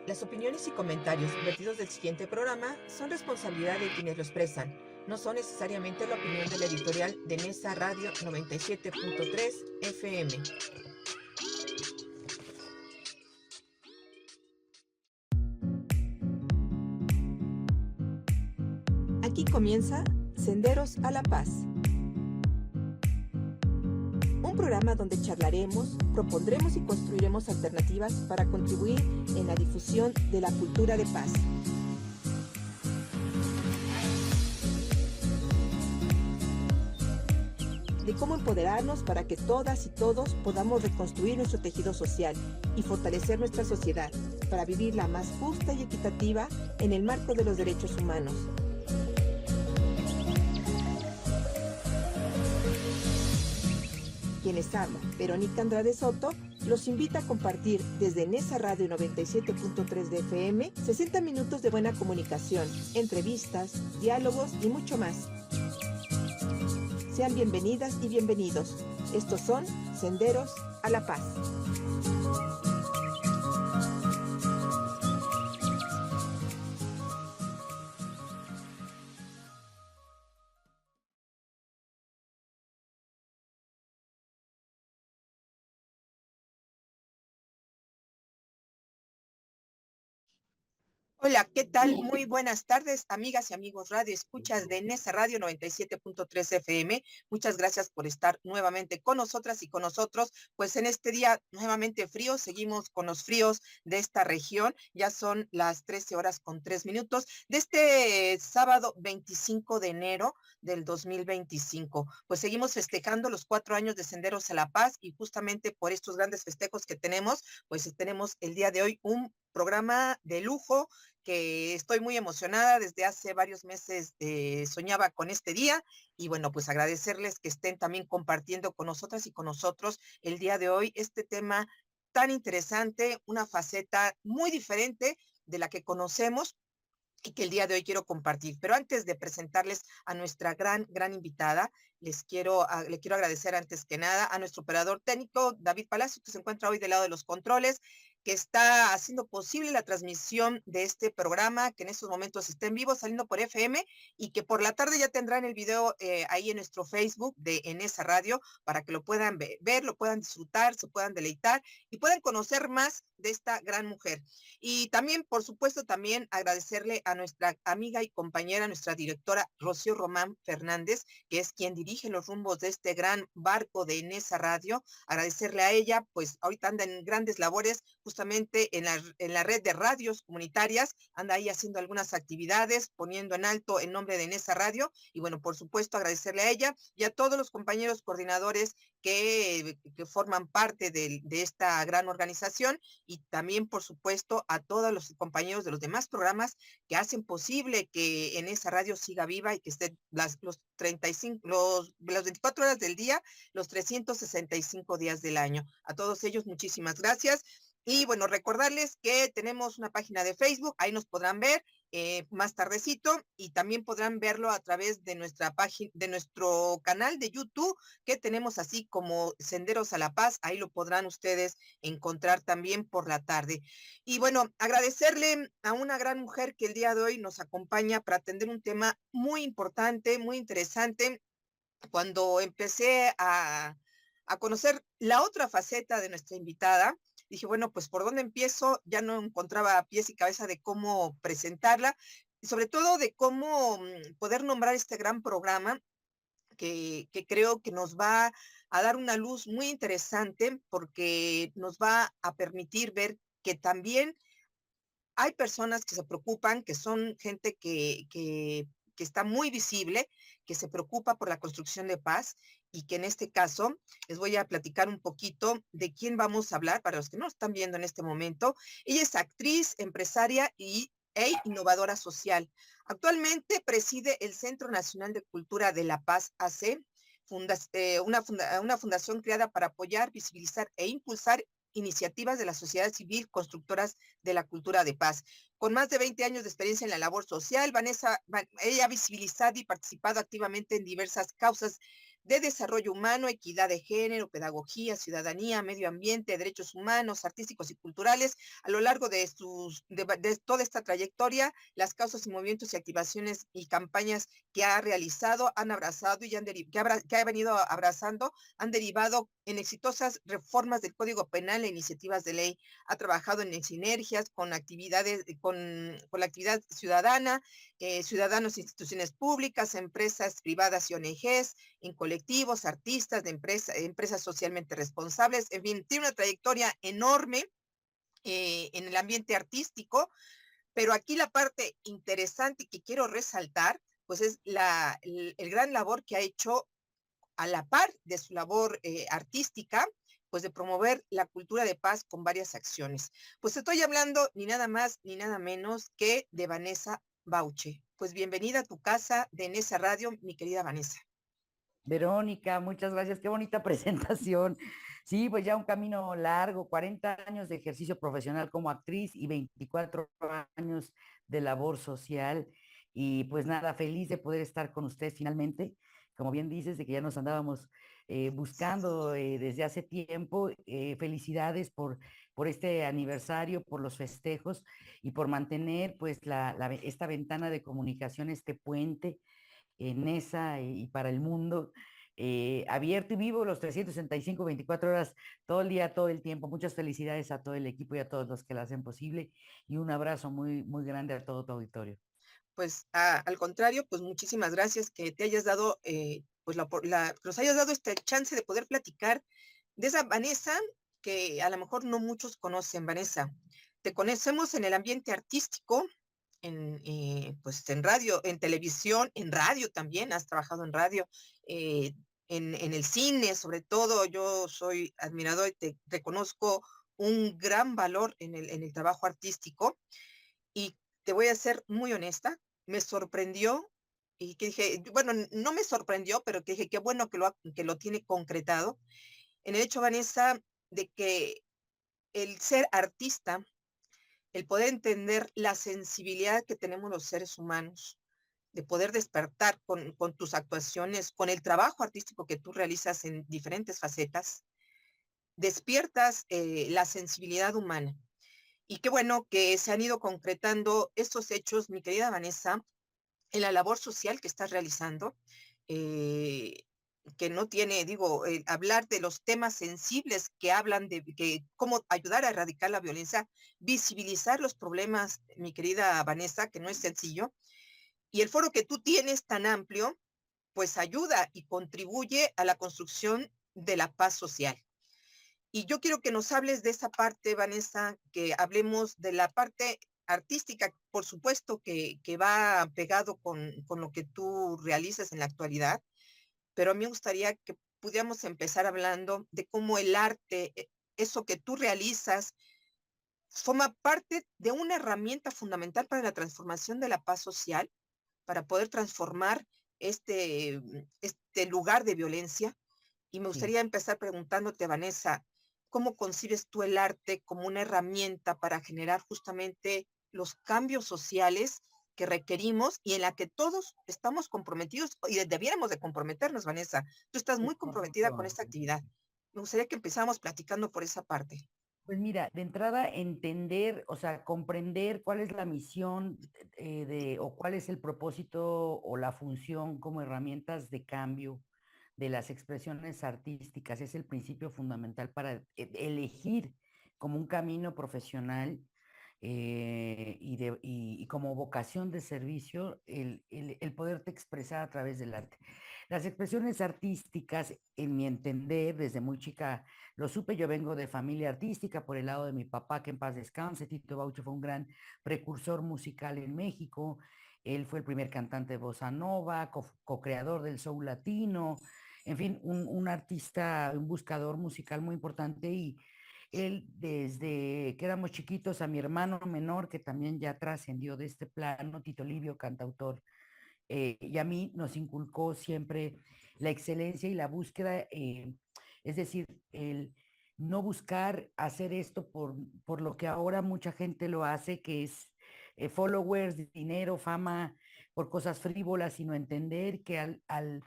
Las opiniones y comentarios vertidos del siguiente programa son responsabilidad de quienes lo expresan. No son necesariamente la opinión de la editorial de Nesa Radio 97.3 FM. Aquí comienza Senderos a la Paz. Un programa donde charlaremos, propondremos y construiremos alternativas para contribuir en la difusión de la cultura de paz. De cómo empoderarnos para que todas y todos podamos reconstruir nuestro tejido social y fortalecer nuestra sociedad para vivirla más justa y equitativa en el marco de los derechos humanos. Quien les habla, Verónica Andrade Soto, los invita a compartir desde Nesa Radio 97.3 de FM 60 minutos de buena comunicación, entrevistas, diálogos y mucho más. Sean bienvenidas y bienvenidos. Estos son Senderos a la Paz. Hola, ¿qué tal? Muy buenas tardes, amigas y amigos radio escuchas de Nesa Radio 97.3 FM. Muchas gracias por estar nuevamente con nosotras y con nosotros. Pues en este día nuevamente frío, seguimos con los fríos de esta región. Ya son las 13 horas con 3 minutos de este sábado 25 de enero del 2025. Pues seguimos festejando los 4 años de Senderos a la Paz y justamente por estos grandes festejos que tenemos, pues tenemos el día de hoy un programa de lujo que estoy muy emocionada. Desde hace varios meses soñaba con este día y bueno, pues agradecerles que estén también compartiendo con nosotras y con nosotros el día de hoy este tema tan interesante, una faceta muy diferente de la que conocemos y que el día de hoy quiero compartir. Pero antes de presentarles a nuestra gran invitada, le quiero agradecer antes que nada a nuestro operador técnico, David Palacio, que se encuentra hoy del lado de los controles, que está haciendo posible la transmisión de este programa, que en estos momentos está en vivo, saliendo por FM, y que por la tarde ya tendrán el video ahí en nuestro Facebook de En Esa Radio, para que lo puedan ver, lo puedan disfrutar, se puedan deleitar y puedan conocer más de esta gran mujer. Y también, por supuesto, también agradecerle a nuestra amiga y compañera, nuestra directora Rocío Román Fernández, que es quien dirige los rumbos de este gran barco de Nesa Radio. Agradecerle a ella, pues ahorita anda en grandes labores justamente en la red de radios comunitarias, anda ahí haciendo algunas actividades, poniendo en alto el nombre de Nesa Radio. Y bueno, por supuesto, agradecerle a ella y a todos los compañeros coordinadores que forman parte de esta gran organización, y también, por supuesto, a todos los compañeros de los demás programas que hacen posible que en esa radio siga viva y que estén las 24 horas del día, los 365 días del año. A todos ellos, muchísimas gracias. Y bueno, recordarles que tenemos una página de Facebook, ahí nos podrán ver más tardecito, y también podrán verlo a través de nuestra página, de nuestro canal de YouTube, que tenemos así como Senderos a la Paz. Ahí lo podrán ustedes encontrar también por la tarde. Y bueno, agradecerle a una gran mujer que el día de hoy nos acompaña para atender un tema muy importante, muy interesante. Cuando empecé a conocer la otra faceta de nuestra invitada, dije, bueno, pues ¿por dónde empiezo? Ya no encontraba pies y cabeza de cómo presentarla, y sobre todo de cómo poder nombrar este gran programa que creo que nos va a dar una luz muy interesante, porque nos va a permitir ver que también hay personas que se preocupan, que son gente que está muy visible, que se preocupa por la construcción de paz, y que en este caso les voy a platicar un poquito de quién vamos a hablar para los que no están viendo en este momento. Ella es actriz, empresaria e innovadora social. Actualmente preside el Centro Nacional de Cultura de la Paz AC, una fundación creada para apoyar, visibilizar e impulsar iniciativas de la sociedad civil constructoras de la cultura de paz. Con más de 20 años de experiencia en la labor social, ella ha visibilizado y participado activamente en diversas causas de desarrollo humano, equidad de género, pedagogía, ciudadanía, medio ambiente, derechos humanos, artísticos y culturales. A lo largo de toda esta trayectoria, las causas y movimientos y activaciones y campañas que ha realizado, han abrazado y que ha venido abrazando, han derivado en exitosas reformas del Código Penal e iniciativas de ley. Ha trabajado en sinergias con actividades, con la actividad ciudadana, ciudadanos, instituciones públicas, empresas privadas y ONGs, en colectivos, artistas, empresas socialmente responsables. En fin, tiene una trayectoria enorme en el ambiente artístico, pero aquí la parte interesante que quiero resaltar, pues es el gran labor que ha hecho a la par de su labor artística, pues de promover la cultura de paz con varias acciones. Pues estoy hablando ni nada más ni nada menos que de Vanessa Bauche. Pues bienvenida a tu casa de Nesa Radio, mi querida Vanessa. Verónica, muchas gracias. Qué bonita presentación. Sí, pues ya un camino largo, 40 años de ejercicio profesional como actriz y 24 años de labor social. Y pues nada, feliz de poder estar con ustedes finalmente. Como bien dices, de que ya nos andábamos buscando desde hace tiempo. Felicidades por este aniversario, por los festejos y por mantener pues esta ventana de comunicación, este puente en esa y para el mundo, abierto y vivo los 365, 24 horas, todo el día, todo el tiempo. Muchas felicidades a todo el equipo y a todos los que lo hacen posible y un abrazo muy, muy grande a todo tu auditorio. Pues al contrario, pues muchísimas gracias que te hayas dado, pues nos hayas dado este chance de poder platicar de esa Vanessa que a lo mejor no muchos conocen, Vanessa. Te conocemos en el ambiente artístico, pues en radio, en televisión, en radio también, has trabajado en radio, eh, en el cine, sobre todo, yo soy admirador y te reconozco un gran valor en el trabajo artístico. Y te voy a ser muy honesta, me sorprendió y que dije, bueno, no me sorprendió, pero que dije, qué bueno que lo tiene concretado, en el hecho, Vanessa, de que el ser artista, el poder entender la sensibilidad que tenemos los seres humanos, de poder despertar con tus actuaciones, con el trabajo artístico que tú realizas en diferentes facetas, despiertas la sensibilidad humana. Y qué bueno que se han ido concretando estos hechos, mi querida Vanessa, en la labor social que estás realizando, eh, que no tiene, digo, hablar de los temas sensibles que hablan de que cómo ayudar a erradicar la violencia, visibilizar los problemas, mi querida Vanessa, que no es sencillo, y el foro que tú tienes tan amplio, pues ayuda y contribuye a la construcción de la paz social. Y yo quiero que nos hables de esa parte, Vanessa, que hablemos de la parte artística, por supuesto que va pegado con lo que tú realizas en la actualidad, pero a mí me gustaría que pudiéramos empezar hablando de cómo el arte, eso que tú realizas, forma parte de una herramienta fundamental para la transformación de la paz social, para poder transformar este lugar de violencia. Y me Sí. gustaría empezar preguntándote, Vanessa, ¿cómo concibes tú el arte como una herramienta para generar justamente los cambios sociales que requerimos y en la que todos estamos comprometidos y debiéramos de comprometernos, Vanessa? Tú estás Es muy comprometida con correcto. esta actividad. Me gustaría que empezáramos platicando por esa parte. Pues mira, de entrada entender, o sea, comprender cuál es la misión o cuál es el propósito o la función como herramientas de cambio de las expresiones artísticas es el principio fundamental para elegir como un camino profesional y como vocación de servicio el poderte expresar a través del arte. Las expresiones artísticas, en mi entender, desde muy chica lo supe, yo vengo de familia artística por el lado de mi papá, que en paz descanse. Tito Baucho fue un gran precursor musical en México. Él fue el primer cantante de bossa nova, co-creador del soul latino, en fin, un artista, un buscador musical muy importante. Y él, desde que éramos chiquitos, a mi hermano menor, que también ya trascendió de este plano, Tito Livio, cantautor, y a mí nos inculcó siempre la excelencia y la búsqueda, es decir, el no buscar hacer esto por lo que ahora mucha gente lo hace, que es followers, dinero, fama, por cosas frívolas, sino entender que al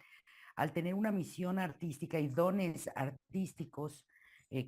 al tener una misión artística y dones artísticos,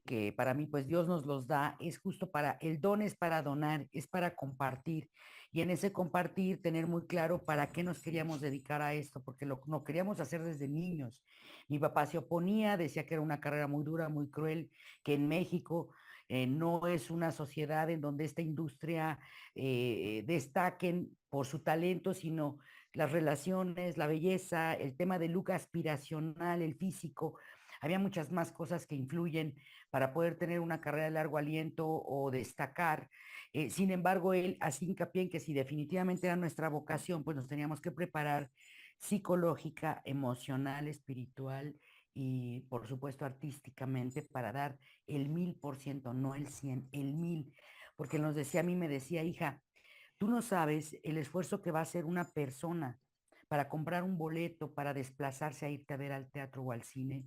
que para mí pues Dios nos los da, es justo para, el don es para donar, es para compartir, y en ese compartir tener muy claro para qué nos queríamos dedicar a esto, porque lo queríamos hacer desde niños. Mi papá se oponía, decía que era una carrera muy dura, muy cruel, que en México no es una sociedad en donde esta industria destaquen por su talento, sino las relaciones, la belleza, el tema del look aspiracional, el físico. Había muchas más cosas que influyen para poder tener una carrera de largo aliento o destacar. Sin embargo, él hacía hincapié en que si definitivamente era nuestra vocación, pues nos teníamos que preparar psicológica, emocional, espiritual y por supuesto artísticamente para dar el 1000%, no el 100, el 1000, porque nos decía, a mí me decía, hija, tú no sabes el esfuerzo que va a hacer una persona para comprar un boleto, para desplazarse a irte a ver al teatro o al cine,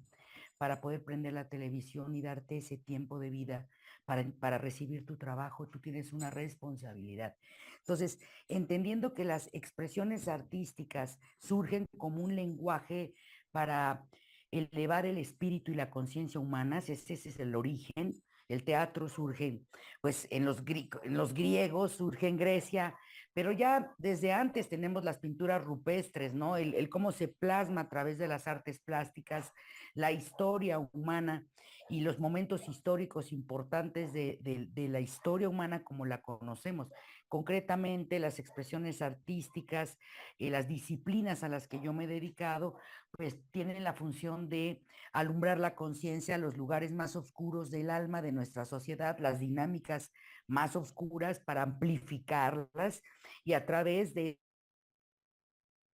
para poder prender la televisión y darte ese tiempo de vida para recibir tu trabajo. Tú tienes una responsabilidad. Entonces, entendiendo que las expresiones artísticas surgen como un lenguaje para elevar el espíritu y la conciencia humanas, ese es el origen. El teatro surge, pues en los griegos, surge en Grecia, pero ya desde antes tenemos las pinturas rupestres, ¿no? El cómo se plasma a través de las artes plásticas la historia humana y los momentos históricos importantes de la historia humana como la conocemos. Concretamente, las expresiones artísticas, las disciplinas a las que yo me he dedicado, pues tienen la función de alumbrar la conciencia, los lugares más oscuros del alma de nuestra sociedad, las dinámicas más oscuras para amplificarlas y a través de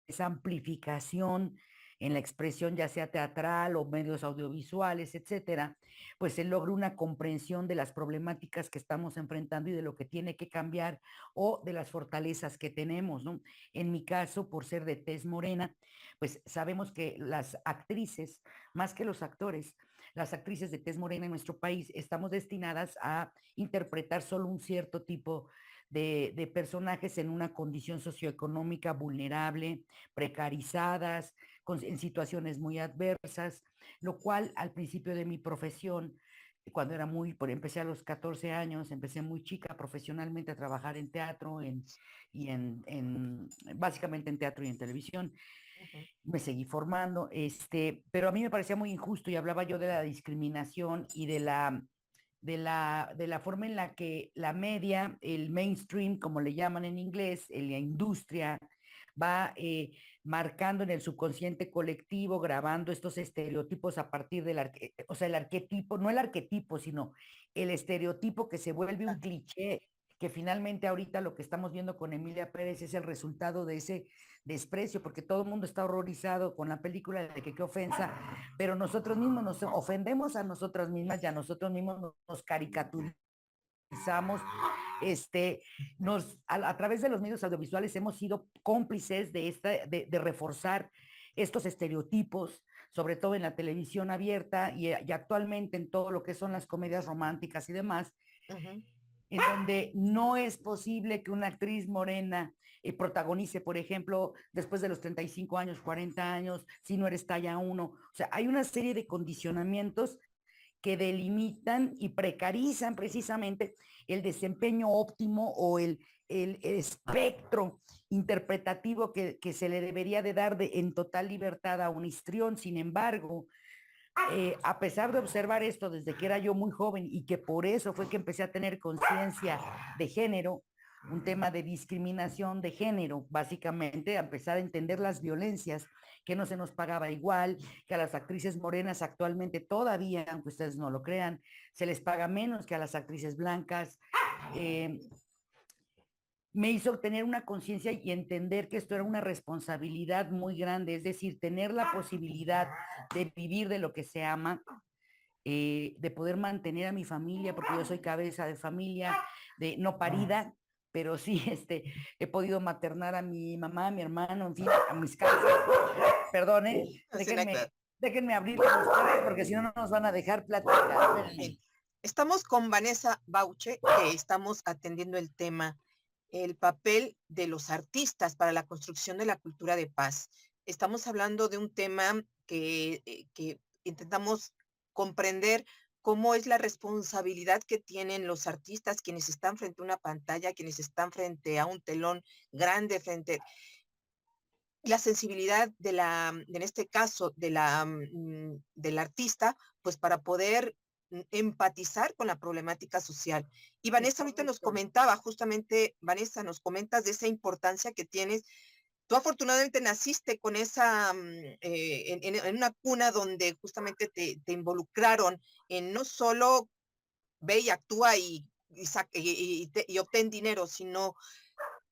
esa amplificación en la expresión ya sea teatral o medios audiovisuales, etcétera, pues se logra una comprensión de las problemáticas que estamos enfrentando y de lo que tiene que cambiar o de las fortalezas que tenemos, ¿no? En mi caso, por ser de tez morena, pues sabemos que las actrices, más que los actores, las actrices de tez morena en nuestro país estamos destinadas a interpretar solo un cierto tipo de personajes en una condición socioeconómica vulnerable, precarizadas, en situaciones muy adversas, lo cual al principio de mi profesión, cuando era empecé a los 14 años, empecé muy chica profesionalmente a trabajar en teatro básicamente en teatro y en televisión. Ujú. Me seguí formando, pero a mí me parecía muy injusto y hablaba yo de la discriminación y de la forma en la que la media, el mainstream, como le llaman en inglés, la industria, va marcando en el subconsciente colectivo, grabando estos estereotipos a partir o sea, el arquetipo, no el arquetipo, sino el estereotipo que se vuelve un cliché, que finalmente ahorita lo que estamos viendo con Emilia Pérez es el resultado de ese desprecio, porque todo el mundo está horrorizado con la película de que qué ofensa, pero nosotros mismos nos ofendemos a nosotras mismas y a nosotros mismos nos caricaturizamos, este, a través de los medios audiovisuales hemos sido cómplices de reforzar estos estereotipos, sobre todo en la televisión abierta y actualmente en todo lo que son las comedias románticas y demás, Ujú. en donde no es posible que una actriz morena protagonice, por ejemplo, después de los 35 años, 40 años, si no eres talla 1. O sea, hay una serie de condicionamientos que delimitan y precarizan precisamente el desempeño óptimo o el espectro interpretativo que se le debería de dar en total libertad a un histrión. Sin embargo, a pesar de observar esto desde que era yo muy joven y que por eso fue que empecé a tener conciencia de género, un tema de discriminación de género, básicamente, a empezar a entender las violencias, que no se nos pagaba igual, que a las actrices morenas actualmente todavía, aunque ustedes no lo crean, se les paga menos que a las actrices blancas. Eh, Me hizo tener una conciencia y entender que esto era una responsabilidad muy grande, es decir, tener la posibilidad de vivir de lo que se ama, de poder mantener a mi familia, porque yo soy cabeza de familia, de no parida, pero sí he podido maternar a mi mamá, a mi hermano, en fin, a mis casas. Perdone, Sí, la claro. déjenme abrir ustedes porque si no, no nos van a dejar platicar. Bien. Estamos con Vanessa Bauche, que estamos atendiendo el tema, el papel de los artistas para la construcción de la cultura de paz. Estamos hablando de un tema que intentamos comprender cómo es la responsabilidad que tienen los artistas, quienes están frente a una pantalla, quienes están frente a un telón grande, frente la sensibilidad de en este caso, del artista, pues para poder empatizar con la problemática social. Y Es Vanessa ahorita nos correcto. comentaba, justamente, Vanessa, nos comentas de esa importancia que tienes. Tú afortunadamente naciste con en una cuna donde justamente te involucraron en no solo ve y actúa y obtén dinero, sino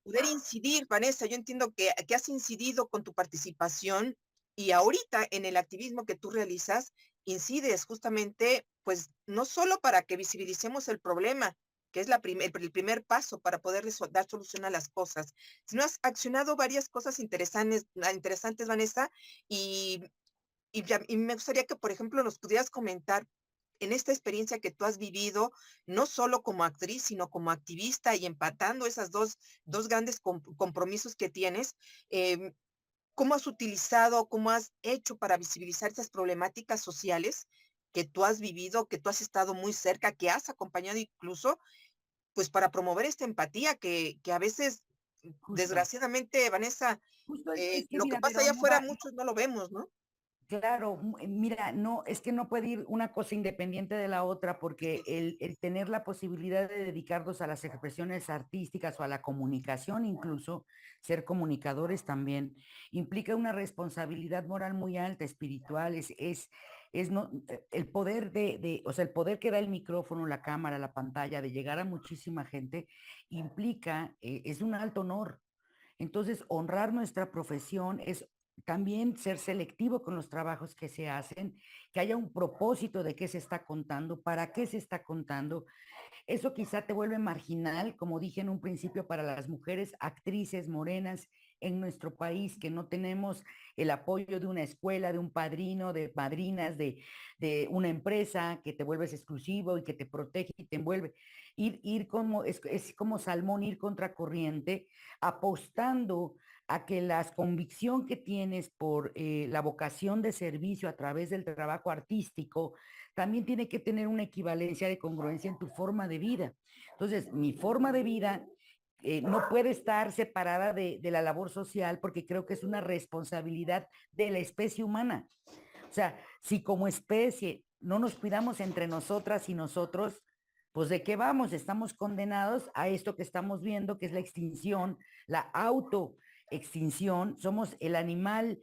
poder incidir, Vanessa. Yo entiendo que has incidido con tu participación y ahorita en el activismo que tú realizas, incides justamente, pues, no solo para que visibilicemos el problema, que es el primer paso para poder dar solución a las cosas, sino has accionado varias cosas interesantes, Vanessa, y, y me gustaría que, por ejemplo, nos pudieras comentar en esta experiencia que tú has vivido, no solo como actriz, sino como activista y empatando esas dos grandes compromisos que tienes, ¿cómo has utilizado, cómo has hecho para visibilizar estas problemáticas sociales que tú has vivido, que tú has estado muy cerca, que has acompañado incluso, pues para promover esta empatía que a veces, Justo, desgraciadamente, Vanessa, justo es que lo que mira, pasa pero allá no afuera va, muchos no lo vemos, ¿no? claro, mira, no, es que no puede ir una cosa independiente de la otra porque el tener la posibilidad de dedicarnos a las expresiones artísticas o a la comunicación, incluso ser comunicadores también, implica una responsabilidad moral muy alta, espiritual, es no, el poder o sea, el poder que da el micrófono, la cámara, la pantalla, de llegar a muchísima gente, implica, es un alto honor. Entonces, honrar nuestra profesión es también ser selectivo con los trabajos que se hacen, que haya un propósito de qué se está contando, para qué se está contando. Eso quizá te vuelve marginal, como dije en un principio, para las mujeres actrices morenas en nuestro país, que no tenemos el apoyo de una escuela, de un padrino, de madrinas, de una empresa que te vuelves exclusivo y que te protege y te envuelve. Ir como, es como salmón, ir contracorriente, apostando a que la convicción que tienes por la vocación de servicio a través del trabajo artístico también tiene que tener una equivalencia de congruencia en tu forma de vida. Entonces, mi forma de vida no puede estar separada de la labor social porque creo que es una responsabilidad de la especie humana. O sea, si como especie no nos cuidamos entre nosotras y nosotros, pues ¿de qué vamos? Estamos condenados a esto que estamos viendo, que es la extinción, la autoextinción. Somos el animal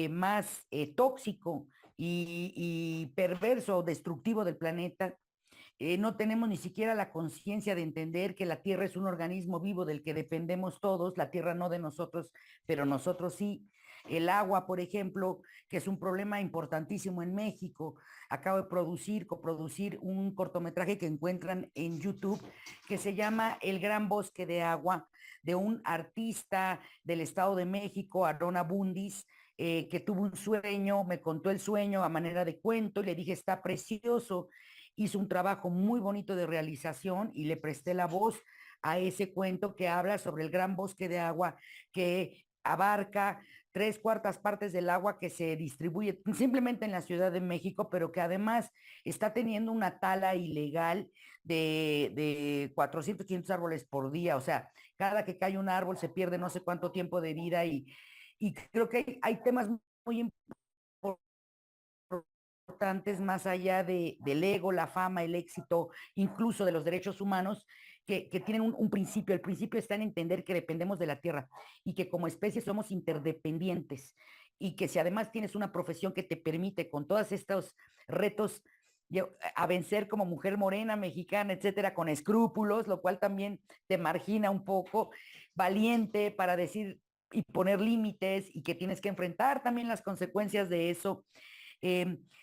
más tóxico y perverso, destructivo del planeta. No tenemos ni siquiera la conciencia de entender que la Tierra es un organismo vivo del que dependemos todos, la Tierra no de nosotros, pero nosotros sí. El agua, por ejemplo, que es un problema importantísimo en México. Acabo de coproducir un cortometraje que encuentran en YouTube que se llama El Gran Bosque de Agua, de un artista del Estado de México, Arona Bundis, que tuvo un sueño, me contó el sueño a manera de cuento y le dije, está precioso. Hizo un trabajo muy bonito de realización y le presté la voz a ese cuento que habla sobre el gran bosque de agua que abarca 3/4 partes del agua que se distribuye simplemente en la Ciudad de México, pero que además está teniendo una tala ilegal de 400, 500 árboles por día. O sea, cada que cae un árbol se pierde no sé cuánto tiempo de vida y creo que hay temas muy importantes más allá del ego, la fama, el éxito, incluso de los derechos humanos, que tienen un principio. El principio está en entender que dependemos de la tierra y que como especie somos interdependientes y que si además tienes una profesión que te permite con todos estos retos a vencer como mujer morena, mexicana, etcétera, con escrúpulos, lo cual también te margina un poco, valiente para decir y poner límites y que tienes que enfrentar también las consecuencias de eso,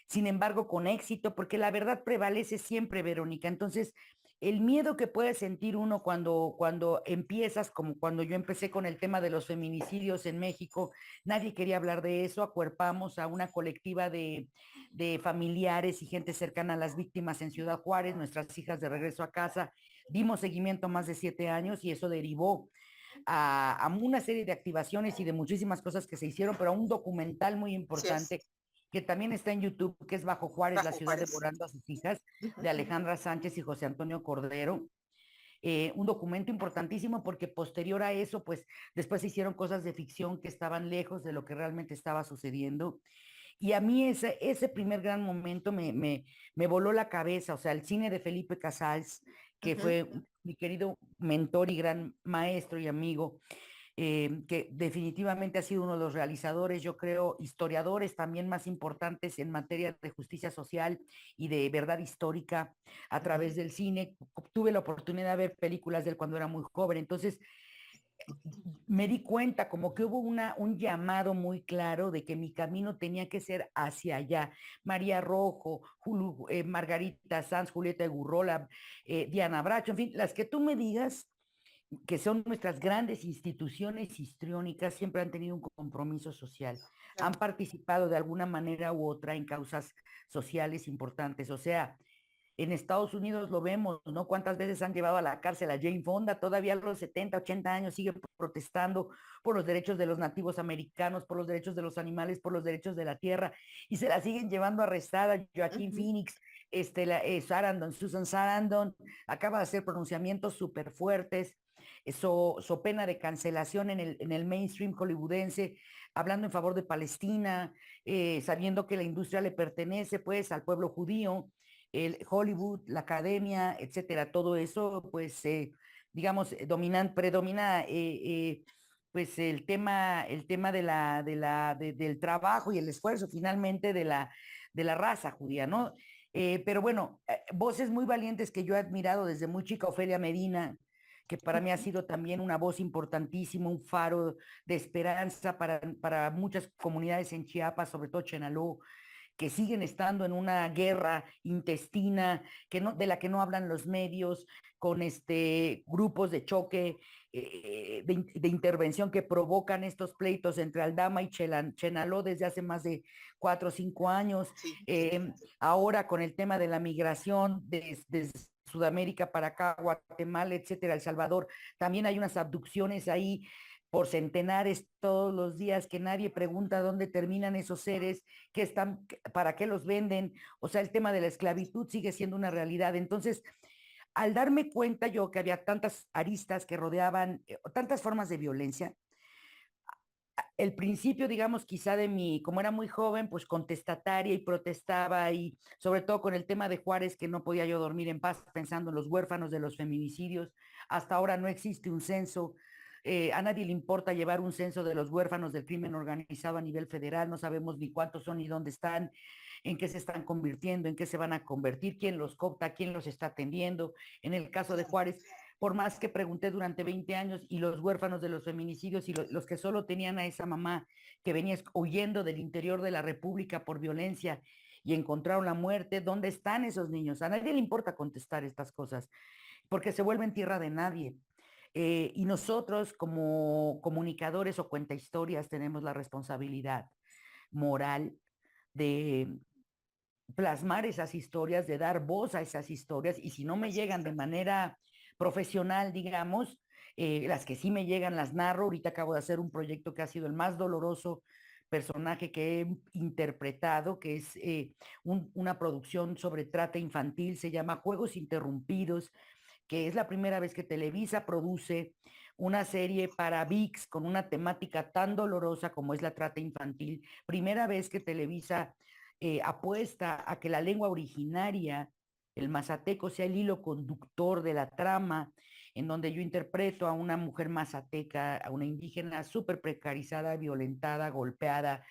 sin embargo, con éxito, porque la verdad prevalece siempre, Verónica. Entonces, el miedo que puede sentir uno cuando empiezas, como cuando yo empecé con el tema de los feminicidios en México, nadie quería hablar de eso, acuerpamos a una colectiva de familiares y gente cercana a las víctimas en Ciudad Juárez, nuestras hijas de regreso a casa, dimos seguimiento más de 7 años y eso derivó a una serie de activaciones y de muchísimas cosas que se hicieron, pero a un documental muy Así es. importante que también está en YouTube, que es Bajo Juárez, la Bajo ciudad Juárez. devorando a sus hijas, Ujú, de Alejandra Sánchez y José Antonio Cordero. Un documento importantísimo porque posterior a eso, pues después se hicieron cosas de ficción que estaban lejos de lo que realmente estaba sucediendo. Y a mí ese primer gran momento me voló la cabeza, o sea, el cine de Felipe Casals, que ujú, fue mi querido mentor y gran maestro y amigo, que definitivamente ha sido uno de los realizadores, yo creo, historiadores también más importantes en materia de justicia social y de verdad histórica a ujú. través del cine. Tuve la oportunidad de ver películas de él cuando era muy joven, entonces me di cuenta como que hubo un llamado muy claro de que mi camino tenía que ser hacia allá. María Rojo, Margarita Sanz, Julieta Gurrola, Diana Bracho, en fin, las que tú me digas, que son nuestras grandes instituciones histriónicas, siempre han tenido un compromiso social, han Claro. participado de alguna manera u otra en causas sociales importantes. O sea, en Estados Unidos lo vemos, ¿no? ¿Cuántas veces han llevado a la cárcel a Jane Fonda? Todavía a los 70, 80 años sigue protestando por los derechos de los nativos americanos, por los derechos de los animales, por los derechos de la tierra, y se la siguen llevando arrestada. Joaquín Ujú, Phoenix, Sarandon, Susan Sarandon, acaba de hacer pronunciamientos súper fuertes, so pena de cancelación en el mainstream hollywoodense, hablando en favor de Palestina, sabiendo que la industria le pertenece pues al pueblo judío, el Hollywood, la academia, etcétera, todo eso, pues, digamos, predomina, pues el tema del trabajo y el esfuerzo finalmente de la raza judía, ¿no? Pero bueno, voces muy valientes que yo he admirado desde muy chica, Ofelia Medina, que para mí ha ujú. sido también una voz importantísima, un faro de esperanza para muchas comunidades en Chiapas, sobre todo Chenaló, que siguen estando en una guerra intestina de la que no hablan los medios, con grupos de choque, de intervención que provocan estos pleitos entre Aldama y Chenaló desde hace más de 4 o 5 años. Sí, Ahora con el tema de la migración desde Sudamérica para acá, Guatemala, etcétera, El Salvador, también hay unas abducciones ahí por centenares todos los días que nadie pregunta dónde terminan esos seres, qué están, para qué los venden. O sea, el tema de la esclavitud sigue siendo una realidad. Entonces, al darme cuenta yo que había tantas aristas que rodeaban, tantas formas de violencia, el principio, digamos, quizá de mí, como era muy joven, pues contestataria y protestaba, y sobre todo con el tema de Juárez, que no podía yo dormir en paz pensando en los huérfanos de los feminicidios. Hasta ahora no existe un censo. A nadie le importa llevar un censo de los huérfanos del crimen organizado a nivel federal. No sabemos ni cuántos son ni dónde están, en qué se están convirtiendo, en qué se van a convertir, quién los copta, quién los está atendiendo. En el caso de claro. Juárez, por más que pregunté durante 20 años, y los huérfanos de los feminicidios y los que solo tenían a esa mamá que venía huyendo del interior de la República por violencia y encontraron la muerte, ¿dónde están esos niños? A nadie le importa contestar estas cosas porque se vuelven tierra de nadie. Y nosotros como comunicadores o cuentahistorias tenemos la responsabilidad moral de plasmar esas historias, de dar voz a esas historias, y si no me Así llegan es. de manera profesional, digamos, las que sí me llegan las narro. Ahorita acabo de hacer un proyecto que ha sido el más doloroso personaje que he interpretado, que es una producción sobre trata infantil, se llama Juegos Interrumpidos, que es la primera vez que Televisa produce una serie para VIX con una temática tan dolorosa como es la trata infantil. Primera vez que Televisa apuesta a que la lengua originaria, el mazateco, sea el hilo conductor de la trama, en donde yo interpreto a una mujer mazateca, a una indígena súper precarizada, violentada, golpeada,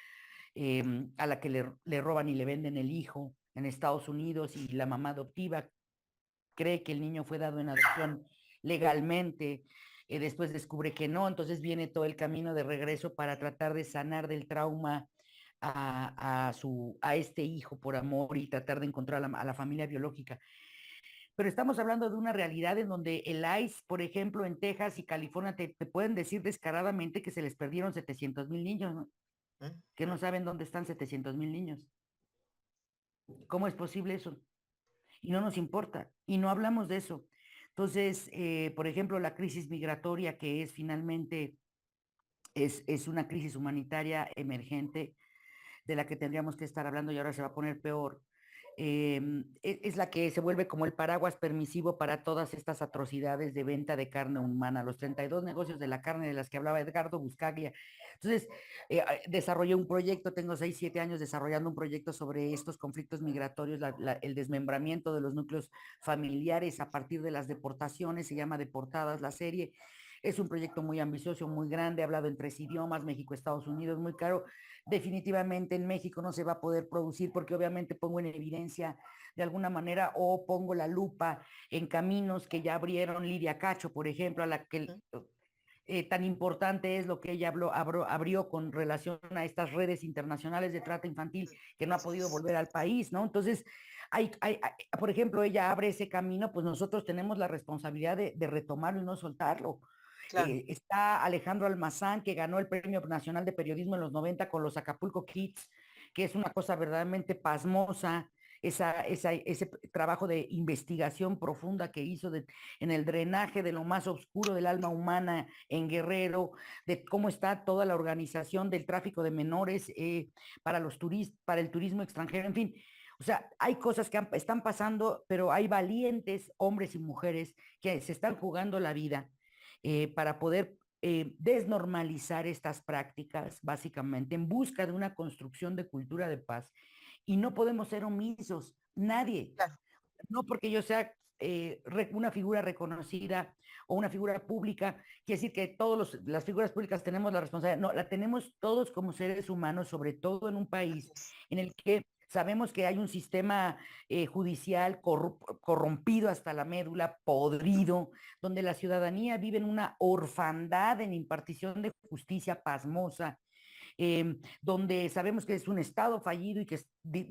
a la que le roban y le venden el hijo en Estados Unidos, y la mamá adoptiva cree que el niño fue dado en adopción legalmente, después descubre que no, entonces viene todo el camino de regreso para tratar de sanar del trauma a este hijo por amor y tratar de encontrar a la familia biológica. Pero estamos hablando de una realidad en donde el ICE, por ejemplo, en Texas y California, te pueden decir descaradamente que se les perdieron 700,000 niños, ¿no? Mm, Que no saben dónde están 700,000 niños. ¿Cómo es posible eso? Y no nos importa, y no hablamos de eso. Entonces, por ejemplo, la crisis migratoria, que es finalmente es una crisis humanitaria emergente, de la que tendríamos que estar hablando y ahora se va a poner peor, es la que se vuelve como el paraguas permisivo para todas estas atrocidades de venta de carne humana, los 32 negocios de la carne de las que hablaba Edgardo Buscaglia. Entonces, desarrollé un proyecto, tengo 6, 7 años desarrollando un proyecto sobre estos conflictos migratorios, el desmembramiento de los núcleos familiares a partir de las deportaciones, se llama Deportadas la serie. Es un proyecto muy ambicioso, muy grande, hablado en 3 idiomas, México, Estados Unidos, muy caro. Definitivamente en México no se va a poder producir porque obviamente pongo en evidencia de alguna manera o pongo la lupa en caminos que ya abrieron Lidia Cacho, por ejemplo, a la que tan importante es lo que ella abrió con relación a estas redes internacionales de trata infantil que no ha podido volver al país, ¿no? Entonces, por ejemplo, ella abre ese camino, pues nosotros tenemos la responsabilidad de retomarlo y no soltarlo. Claro. Está Alejandro Almazán, que ganó el Premio Nacional de Periodismo en los 90 con los Acapulco Kids, que es una cosa verdaderamente pasmosa, ese trabajo de investigación profunda que hizo en el drenaje de lo más oscuro del alma humana en Guerrero, de cómo está toda la organización del tráfico de menores para el turismo extranjero, en fin. O sea, hay cosas que están pasando, pero hay valientes hombres y mujeres que se están jugando la vida para poder desnormalizar estas prácticas, básicamente, en busca de una construcción de cultura de paz. Y no podemos ser omisos, nadie, Claro. no porque yo sea una figura reconocida o una figura pública, quiere decir que todas las figuras públicas tenemos la responsabilidad, no, la tenemos todos como seres humanos, sobre todo en un país en el que sabemos que hay un sistema judicial corrompido hasta la médula, podrido, donde la ciudadanía vive en una orfandad en impartición de justicia pasmosa, donde sabemos que es un Estado fallido y que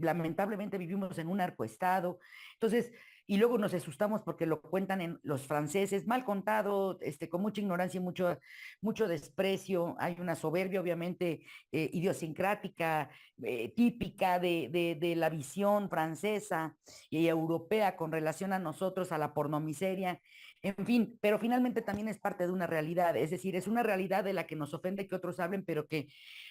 lamentablemente vivimos en un narcoestado. Entonces, y luego nos asustamos porque lo cuentan en los franceses, mal contado, con mucha ignorancia y mucho desprecio. Hay una soberbia, obviamente, idiosincrática, típica de la visión francesa y europea con relación a nosotros, a la pornomiseria. En fin, pero finalmente también es parte de una realidad, es decir, es una realidad de la que nos ofende que otros hablen, pero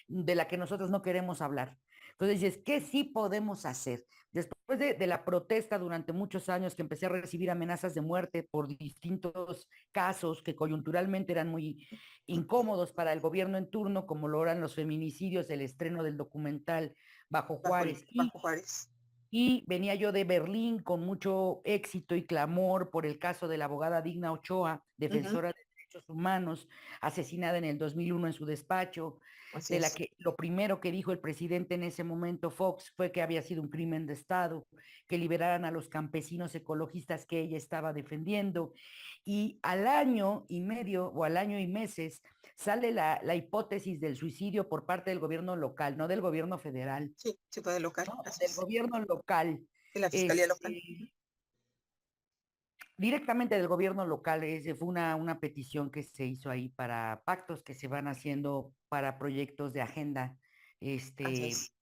de la que nosotros no queremos hablar. Entonces dices, ¿qué sí podemos hacer? Después de la protesta durante muchos años que empecé a recibir amenazas de muerte por distintos casos que coyunturalmente eran muy incómodos para el gobierno en turno, como lo eran los feminicidios, el estreno del documental Bajo Juárez, Bajo Juárez. y venía yo de Berlín con mucho éxito y clamor por el caso de la abogada Digna Ochoa, defensora de derechos humanos, asesinada en el 2001 en su despacho, Así de la es. que lo primero que dijo el presidente en ese momento, Fox, fue que había sido un crimen de Estado, que liberaran a los campesinos ecologistas que ella estaba defendiendo. Y al año y medio o al año y meses sale la hipótesis del suicidio por parte del gobierno local, no del gobierno federal, Sí, sí puede local. ¿no? Así Del es. gobierno local, De la Fiscalía Local. directamente del gobierno local. Fue una petición que se hizo ahí para pactos que se van haciendo para proyectos de agenda. Así Este, es.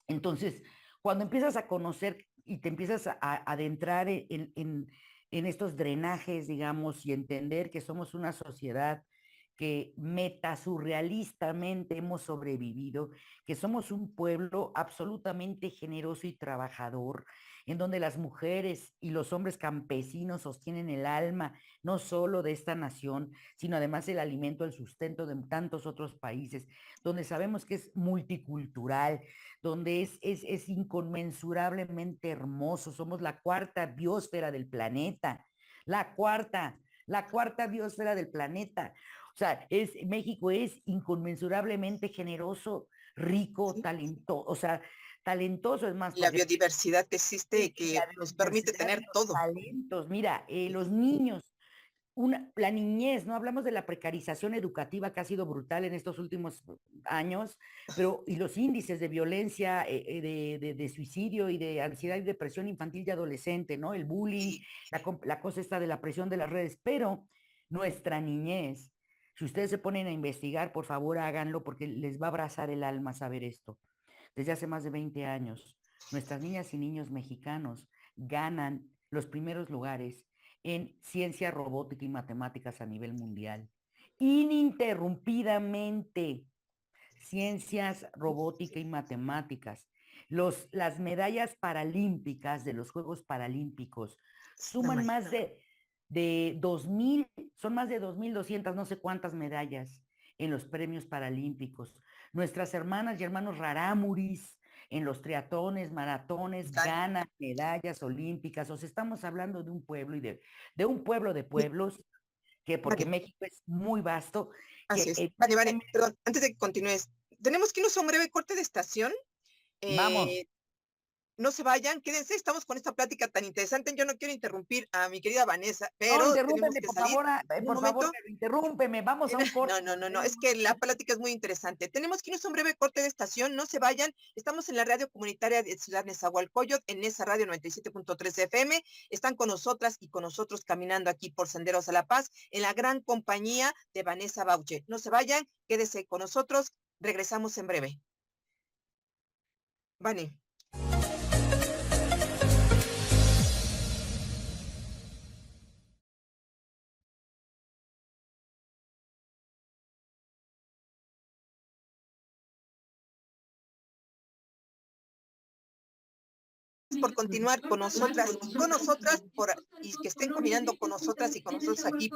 entonces, cuando empiezas a conocer y te empiezas a adentrar en estos drenajes, digamos, y entender que somos una sociedad que metasurrealistamente hemos sobrevivido, que somos un pueblo absolutamente generoso y trabajador, en donde las mujeres y los hombres campesinos sostienen el alma, no solo de esta nación, sino además el alimento, el sustento de tantos otros países, donde sabemos que es multicultural, donde es inconmensurablemente hermoso. Somos la cuarta biosfera del planeta, la cuarta, la cuarta biosfera del planeta. O sea, México es inconmensurablemente generoso, rico, Sí. talentoso, o sea, talentoso es más, Y la porque biodiversidad que existe y y que la nos permite biodiversidad y tener los todo. talentos, mira, Sí. los niños, la niñez, ¿no? Hablamos de la precarización educativa que ha sido brutal en estos últimos años, pero y los índices de violencia, de suicidio y de ansiedad y depresión infantil y adolescente, ¿no? El bullying, Sí. la cosa esta de la presión de las redes, pero nuestra niñez, si ustedes se ponen a investigar, por favor háganlo porque les va a abrazar el alma saber esto. Desde hace más de 20 años, nuestras niñas y niños mexicanos ganan los primeros lugares en ciencia, robótica y matemáticas a nivel mundial, ininterrumpidamente, ciencias, robótica y matemáticas. Las medallas paralímpicas de los Juegos Paralímpicos Nada suman más. de 2,000, son más de 2,200, no sé cuántas medallas en los premios paralímpicos. Nuestras hermanas y hermanos rarámuris en los triatones, maratones, Claro. ganan medallas olímpicas. O sea, estamos hablando de un pueblo y de un pueblo de pueblos, que porque Vale, México es muy vasto, así que es. Vale, perdón, antes de que continúes, tenemos que irnos a un breve corte de estación. vamos. Eh, no se vayan, quédense, estamos con esta plática tan interesante. Yo no quiero interrumpir a mi querida Vanessa, No, pero tenemos interrúmpeme, que salir en un por favor, momento. pero interrúmpeme, vamos a un No, corte. no, no, no, es que la plática es muy interesante. Tenemos que irnos a un breve corte de estación, no se vayan. Estamos en la radio comunitaria de Ciudad Nezahualcóyotl, en esa radio 97.3 FM. Están con nosotras y con nosotros caminando aquí por Senderos a la Paz, en la gran compañía de Vanessa Bauche. No se vayan, quédese con nosotros, regresamos en breve. Vane. Por continuar con nosotras y con nosotras y que estén caminando con nosotras y con nosotros aquí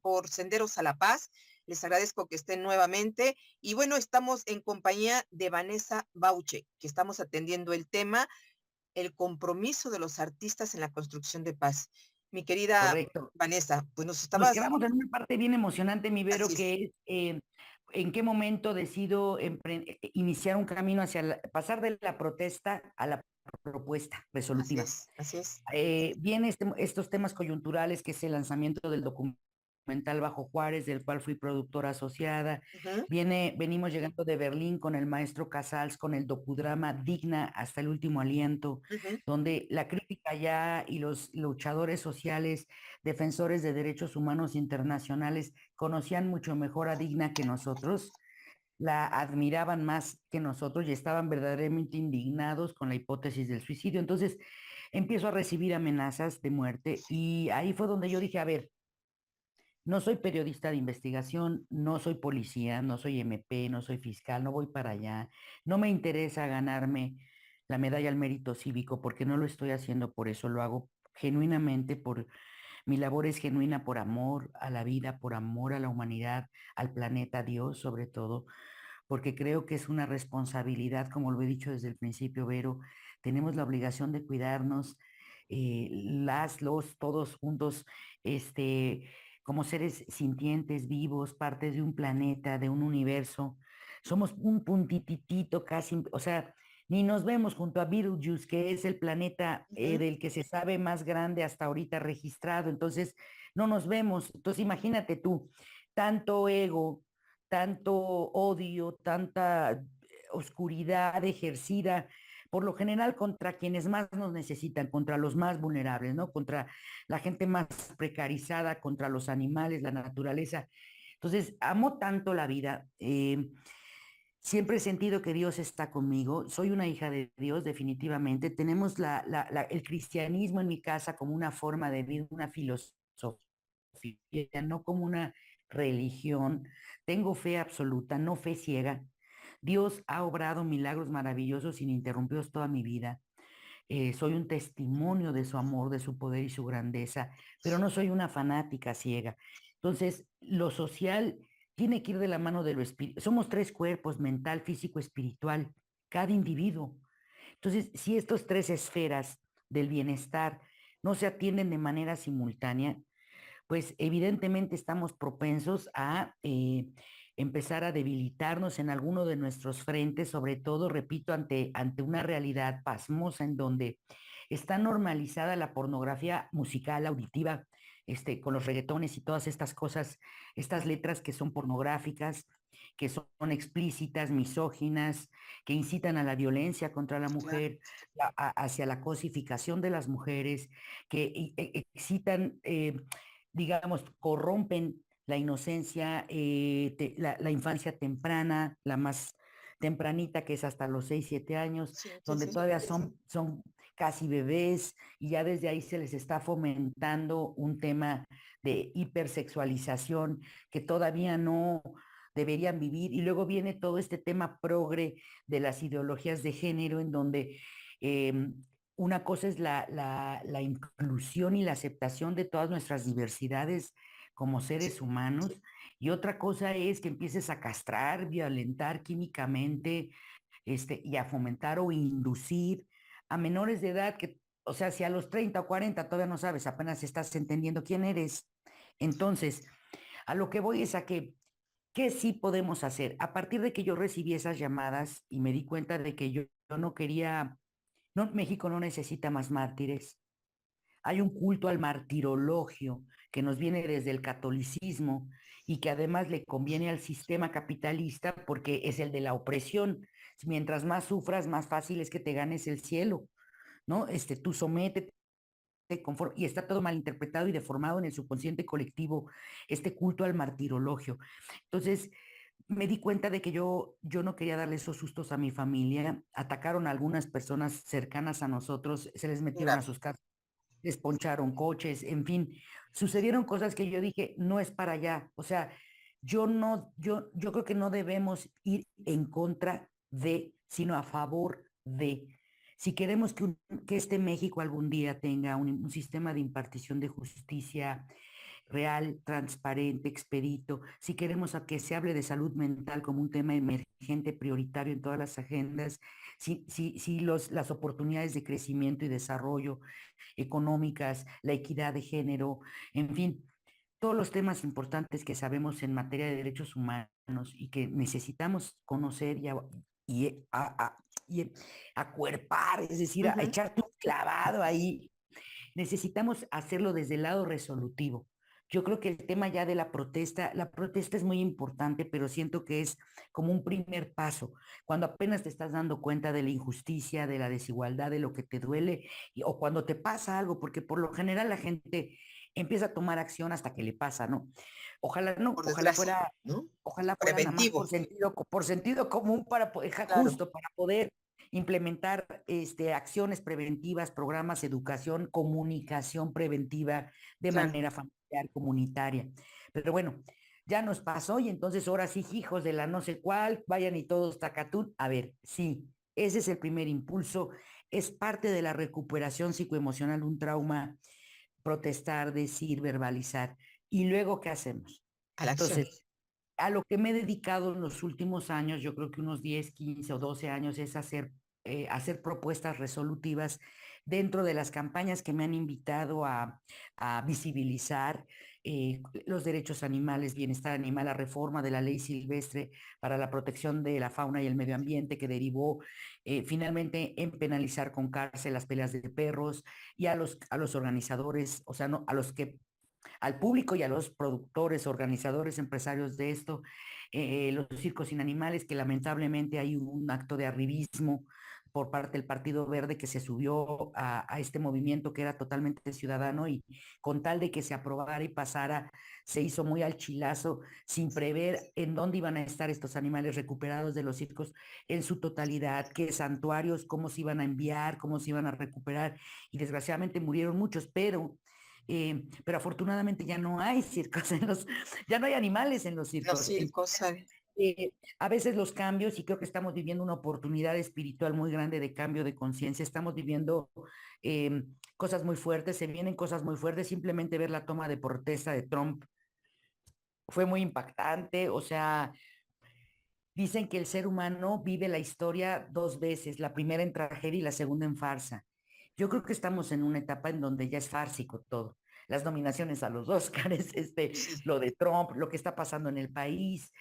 por Senderos a la Paz. Les agradezco que estén nuevamente. Y bueno, estamos en compañía de Vanessa Bauche, que estamos atendiendo el tema, el compromiso de los artistas en la construcción de paz. Mi querida Correcto. Vanessa, pues nos Nos estabas, quedamos en una parte bien emocionante, mi así Vero, es, que es en qué momento decido iniciar un camino hacia pasar de la protesta a la propuesta así resolutiva. es, así es. Viene estos temas coyunturales, que es el lanzamiento del documental Bajo Juárez, del cual fui productora asociada. Ujú, Venimos llegando de Berlín con el maestro Casals, con el docudrama Digna hasta el último aliento, ujú, donde la crítica ya y los luchadores sociales, defensores de derechos humanos internacionales, conocían mucho mejor a Digna que nosotros, la admiraban más que nosotros y estaban verdaderamente indignados con la hipótesis del suicidio. Entonces empiezo a recibir amenazas de muerte y ahí fue donde yo dije, a ver, no soy periodista de investigación, no soy policía, no soy MP, no soy fiscal, no voy para allá, no me interesa ganarme la medalla al mérito cívico porque no lo estoy haciendo por eso, lo hago genuinamente por mi labor es genuina por amor a la vida, por amor a la humanidad, al planeta, a Dios sobre todo, porque creo que es una responsabilidad, como lo he dicho desde el principio, Vero, tenemos la obligación de cuidarnos, todos juntos, este, como seres sintientes, vivos, partes de un planeta, de un universo. Somos un puntititito casi, o sea, ni nos vemos junto a Betelgeuse, que es el planeta ujú. del que se sabe más grande hasta ahorita registrado. Entonces, no nos vemos. Entonces, imagínate tú, tanto ego, tanto odio, tanta oscuridad ejercida, por lo general contra quienes más nos necesitan, contra los más vulnerables, ¿no? Contra la gente más precarizada, contra los animales, la naturaleza. Entonces, amo tanto la vida. Siempre he sentido que Dios está conmigo. Soy una hija de Dios, definitivamente. Tenemos el cristianismo en mi casa como una forma de vida, una filosofía, no como una religión. Tengo fe absoluta, no fe ciega. Dios ha obrado milagros maravillosos ininterrumpidos toda mi vida. Soy un testimonio de su amor, de su poder y su grandeza, pero no soy una fanática ciega. Entonces, lo social tiene que ir de la mano de lo espiritual. Somos tres cuerpos, mental, físico, espiritual, cada individuo. Entonces, si estas tres esferas del bienestar no se atienden de manera simultánea, pues evidentemente estamos propensos a empezar a debilitarnos en alguno de nuestros frentes, sobre todo, repito, ante una realidad pasmosa en donde está normalizada la pornografía musical, auditiva, con los reggaetones y todas estas cosas, estas letras que son pornográficas, que son explícitas, misóginas, que incitan a la violencia contra la Claro. mujer, hacia la cosificación de las mujeres, que excitan digamos, corrompen la inocencia, la infancia temprana, la más tempranita, que es hasta los 6 7 años, Sí, sí, donde sí. todavía son casi bebés y ya desde ahí se les está fomentando un tema de hipersexualización que todavía deberían vivir. Y luego viene todo este tema progre de las ideologías de género, en donde una cosa es la inclusión y la aceptación de todas nuestras diversidades como seres humanos, y otra cosa es que empieces a castrar, violentar químicamente, y a fomentar o inducir a menores de edad que, o sea, si a los 30 o 40 todavía no sabes, apenas estás entendiendo quién eres. Entonces, a lo que voy es a que, ¿qué sí podemos hacer? A partir de que yo recibí esas llamadas y me di cuenta de que yo no quería, no, México no necesita más mártires. Hay un culto al martirologio que nos viene desde el catolicismo y que además le conviene al sistema capitalista porque es el de la opresión. Mientras más sufras, más fácil es que te ganes el cielo, ¿no? Tú sométete conforme, y está todo mal interpretado y deformado en el subconsciente colectivo, este culto al martirologio. Entonces, me di cuenta de que yo no quería darle esos sustos a mi familia. Atacaron a algunas personas cercanas a nosotros, se les metieron a Claro, sus casas, les poncharon coches, en fin, sucedieron cosas que yo dije, no es para allá. O sea, yo creo que no debemos ir en contra de, sino a favor de. Si queremos que este México algún día tenga un sistema de impartición de justicia real, transparente, expedito, si queremos a que se hable de salud mental como un tema emergente, prioritario en todas las agendas, si las oportunidades de crecimiento y desarrollo económicas, la equidad de género, en fin, todos los temas importantes que sabemos en materia de derechos humanos y que necesitamos conocer y y acuerpar, es decir, a ujú, echarte un clavado ahí. Necesitamos hacerlo desde el lado resolutivo. Yo creo que el tema ya de la protesta es muy importante, pero siento que es como un primer paso, cuando apenas te estás dando cuenta de la injusticia, de la desigualdad, de lo que te duele, o cuando te pasa algo, porque por lo general la gente empieza a tomar acción hasta que le pasa, ¿no? Ojalá no, por desgracia, ¿no? ojalá fuera nada más Preventivo, por sentido común para poder, claro, justo para poder implementar acciones preventivas, programas, educación, comunicación preventiva de claro. manera familiar, comunitaria. Pero bueno, ya nos pasó y entonces ahora sí, hijos de la no sé cuál, vayan y todos tacatún. A ver, sí, ese es el primer impulso, es parte de la recuperación psicoemocional, un trauma, protestar, decir, verbalizar. ¿Y luego qué hacemos? A la acción. Entonces, a lo que me he dedicado en los últimos años, yo creo que unos 10, 15 o 12 años, es hacer propuestas resolutivas dentro de las campañas que me han invitado a visibilizar los derechos animales, bienestar animal, la reforma de la ley silvestre para la protección de la fauna y el medio ambiente, que derivó finalmente en penalizar con cárcel las peleas de perros, y a los organizadores, o sea, no, al público y a los productores, organizadores, empresarios de esto, los circos sin animales, que lamentablemente hay un acto de arribismo por parte del Partido Verde que se subió a este movimiento que era totalmente ciudadano, y con tal de que se aprobara y pasara, se hizo muy al chilazo, sin prever en dónde iban a estar estos animales recuperados de los circos en su totalidad, qué santuarios, cómo se iban a enviar, cómo se iban a recuperar, y desgraciadamente murieron muchos, pero afortunadamente ya no hay circos ya no hay animales en los Los circos. circos, ¿sabe? A veces los cambios, y creo que estamos viviendo una oportunidad espiritual muy grande de cambio de conciencia, estamos viviendo cosas muy fuertes, se vienen cosas muy fuertes, simplemente ver la toma de protesta de Trump fue muy impactante. O sea, dicen que el ser humano vive la historia dos veces, la primera en tragedia y la segunda en farsa. Yo creo que estamos en una etapa en donde ya es fársico todo. Las nominaciones a los Óscares, Sí, lo de Trump, lo que está pasando en el país,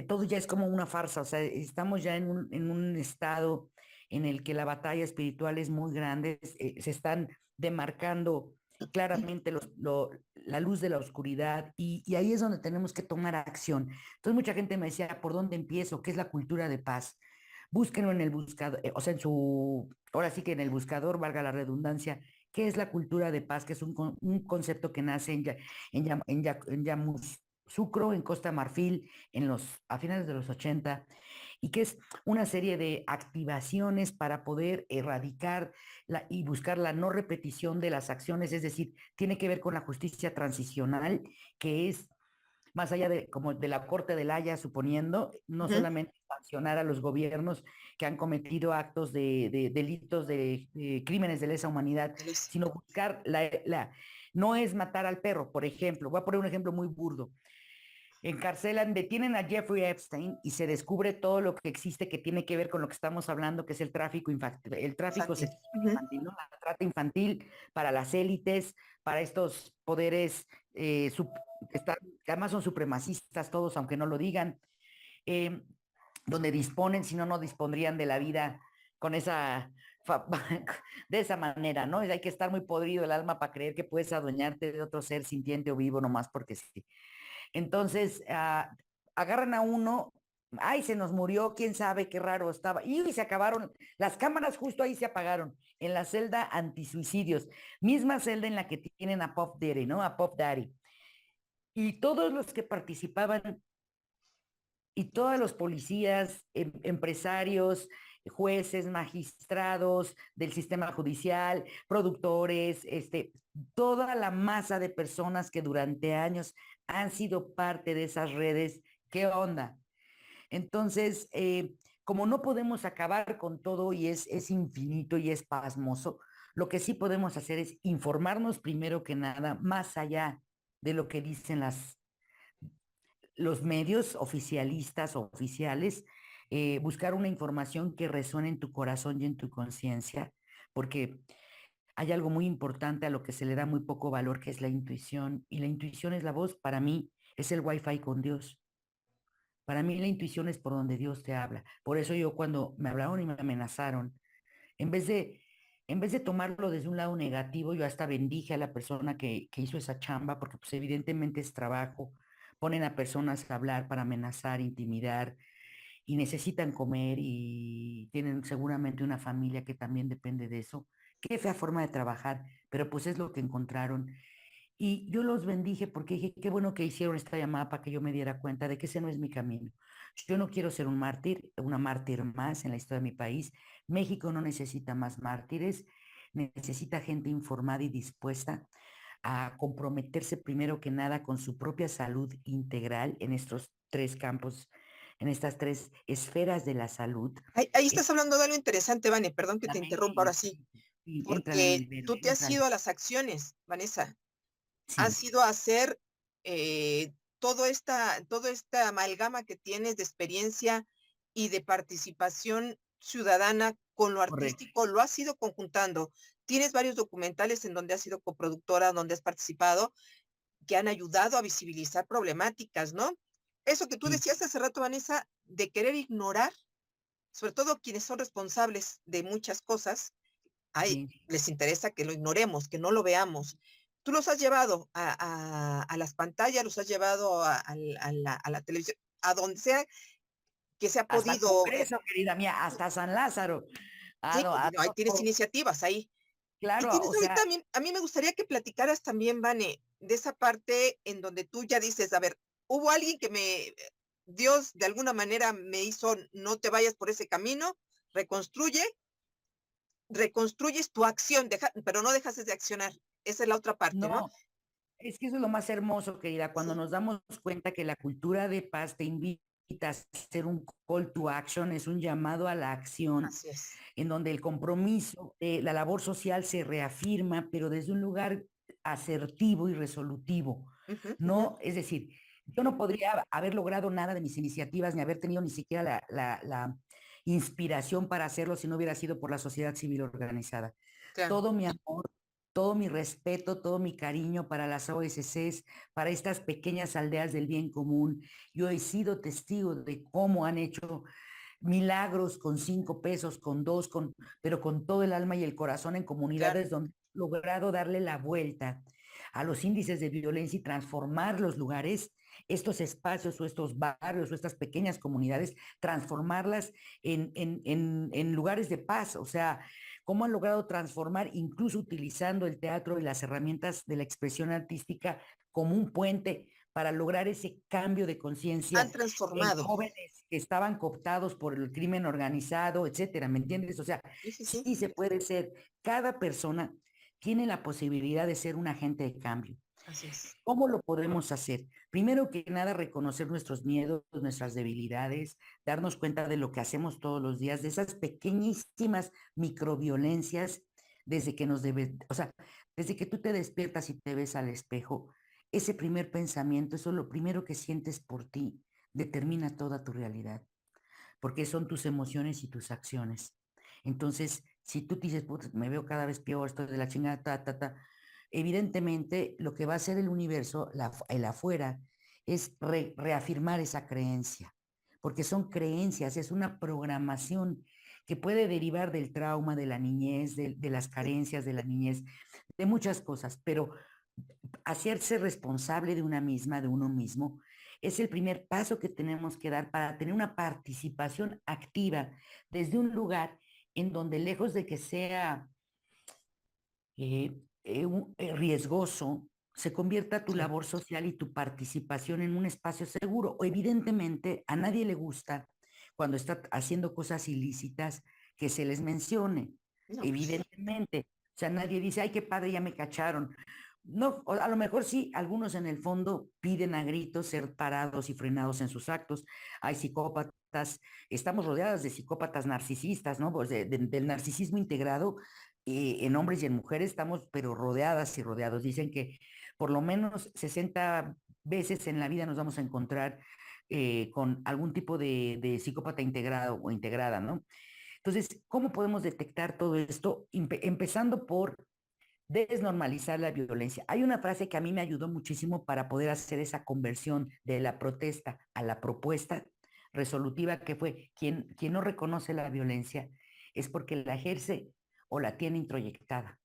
todo ya es como una farsa. O sea, estamos ya en un estado en el que la batalla espiritual es muy grande, se están demarcando claramente la luz de la oscuridad, y ahí es donde tenemos que tomar acción. Entonces mucha gente me decía, ¿por dónde empiezo? ¿Qué es la cultura de paz? Búsquenlo en el buscador, o sea, ahora sí que en el buscador, valga la redundancia, ¿qué es la cultura de paz? Que es un concepto que nace en Yamoussoukro, en Costa Marfil, a finales de los 80, y que es una serie de activaciones para poder erradicar y buscar la no repetición de las acciones. Es decir, tiene que ver con la justicia transicional, que es más allá de como de la Corte de La Haya, suponiendo, no Ujú. solamente sancionar a los gobiernos que han cometido actos de delitos, de crímenes de lesa humanidad, Elisa. sino buscar no es matar al perro, por ejemplo. Voy a poner un ejemplo muy burdo. Encarcelan, detienen a Jeffrey Epstein y se descubre todo lo que existe que tiene que ver con lo que estamos hablando, que es el tráfico infantil, el tráfico Infantil. sexual Ujú. infantil, ¿no? La trata infantil para las élites, para estos poderes que, que además son supremacistas todos, aunque no lo digan, eh, donde disponen, si no, no dispondrían de la vida con esa, de esa manera, ¿no? Hay que estar muy podrido el alma para creer que puedes adueñarte de otro ser sintiente o vivo nomás porque sí. Entonces, agarran a uno, ay, se nos murió, quién sabe qué raro estaba, y se acabaron, las cámaras justo ahí se apagaron, en la celda antisuicidios, misma celda en la que tienen a Puff Daddy, ¿no? A Puff Daddy. Y todos los que participaban y todos los policías, empresarios, jueces, magistrados del sistema judicial, productores, toda la masa de personas que durante años han sido parte de esas redes, ¿qué onda? Entonces, como no podemos acabar con todo y es infinito y es pasmoso, lo que sí podemos hacer es informarnos primero que nada, más allá de lo que dicen los medios oficialistas o oficiales, buscar una información que resuene en tu corazón y en tu conciencia, porque hay algo muy importante a lo que se le da muy poco valor, que es la intuición, y la intuición es la voz, para mí, es el wifi con Dios. Para mí la intuición es por donde Dios te habla. Por eso yo cuando me hablaron y me amenazaron, en vez de, en vez de tomarlo desde un lado negativo, yo hasta bendije a la persona que hizo esa chamba, porque pues evidentemente es trabajo. Ponen a personas a hablar para amenazar, intimidar, y necesitan comer y tienen seguramente una familia que también depende de eso. Qué fea forma de trabajar, pero pues es lo que encontraron. Y yo los bendije porque dije, qué bueno que hicieron esta llamada para que yo me diera cuenta de que ese no es mi camino. Yo no quiero ser un mártir, una mártir más en la historia de mi país. México no necesita más mártires, necesita gente informada y dispuesta a comprometerse primero que nada con su propia salud integral en estos tres campos, en estas tres esferas de la salud. Ahí Eh, estás hablando de algo interesante, Vane, perdón que la te mente interrumpa ahora sí, y entrale, mi porque libero, tú te has entrale. ido a las acciones, Vanessa, Sí, has ido a hacer toda esta amalgama que tienes de experiencia y de participación ciudadana con lo correcto. artístico, lo has ido conjuntando. Tienes varios documentales en donde has sido coproductora, donde has participado, que han ayudado a visibilizar problemáticas, ¿no? Eso que tú Sí, decías hace rato, Vanessa, de querer ignorar, sobre todo quienes son responsables de muchas cosas, sí. les interesa que lo ignoremos, que no lo veamos. Tú los has llevado a las pantallas, los has llevado a la televisión, a donde sea que se ha Hasta el podido. Congreso, querida mía, hasta San Lázaro. Sí, No, no, ahí tienes iniciativas ahí. Y claro, tienes o ahí sea, también, a mí me gustaría que platicaras también, Vane, de esa parte en donde tú ya dices, a ver, hubo alguien que Dios de alguna manera me hizo, no te vayas por ese camino, reconstruye, reconstruyes tu acción, pero no dejas de accionar. Esa es la otra parte, ¿no? no, es que eso es lo más hermoso, querida, cuando Sí, nos damos cuenta que la cultura de paz te invita a hacer un call to action, es un llamado a la acción, así es. en donde el compromiso, la labor social se reafirma, pero desde un lugar asertivo y resolutivo. Ujú, ujú. No, es decir, yo no podría haber logrado nada de mis iniciativas ni haber tenido ni siquiera la inspiración para hacerlo si no hubiera sido por la sociedad civil organizada. Claro. Todo mi amor, todo mi respeto, todo mi cariño para las OSCs, para estas pequeñas aldeas del bien común. Yo he sido testigo de cómo han hecho milagros con 5 pesos, con dos, pero con todo el alma y el corazón en Claro. comunidades donde han logrado darle la vuelta a los índices de violencia y transformar los lugares, estos espacios o estos barrios o estas pequeñas comunidades, transformarlas en lugares de paz. O sea, cómo han logrado transformar, incluso utilizando el teatro y las herramientas de la expresión artística como un puente para lograr ese cambio de conciencia Han en transformado. jóvenes que estaban cooptados por el crimen organizado, etcétera, ¿me entiendes? O sea, Sí, sí, sí. sí se puede ser. Cada persona tiene la posibilidad de ser un agente de cambio. Así es. ¿Cómo lo podemos hacer? Primero que nada, reconocer nuestros miedos, nuestras debilidades, darnos cuenta de lo que hacemos todos los días, de esas pequeñísimas microviolencias desde que nos debe, o sea, desde que tú te despiertas y te ves al espejo, ese primer pensamiento, eso es lo primero que sientes por ti, determina toda tu realidad, porque son tus emociones y tus acciones. Entonces, si tú dices, "Putz, me veo cada vez peor, estoy de la chingada, evidentemente lo que va a hacer el universo, el afuera, es reafirmar esa creencia, porque son creencias, es una programación que puede derivar del trauma de la niñez, de las carencias de la niñez, de muchas cosas, pero hacerse responsable de una misma, de uno mismo, es el primer paso que tenemos que dar para tener una participación activa desde un lugar en donde lejos de que sea riesgoso, se convierta tu Sí. labor social y tu participación en un espacio seguro. O evidentemente a nadie le gusta cuando está haciendo cosas ilícitas que se les mencione. No, pues, Evidentemente. O sea, nadie dice, ay, qué padre, ya me cacharon. No, a lo mejor sí, algunos en el fondo piden a gritos ser parados y frenados en sus actos. Hay psicópatas, estamos rodeadas de psicópatas narcisistas, ¿no? Pues del narcisismo integrado en hombres y en mujeres estamos, pero rodeadas y rodeados. Dicen que por lo menos 60 veces en la vida nos vamos a encontrar con algún tipo de psicópata integrado o integrada, ¿no? Entonces, ¿cómo podemos detectar todo esto? Empezando por desnormalizar la violencia. Hay una frase que a mí me ayudó muchísimo para poder hacer esa conversión de la protesta a la propuesta resolutiva, que fue quien no reconoce la violencia es porque la ejerce o la tiene introyectada.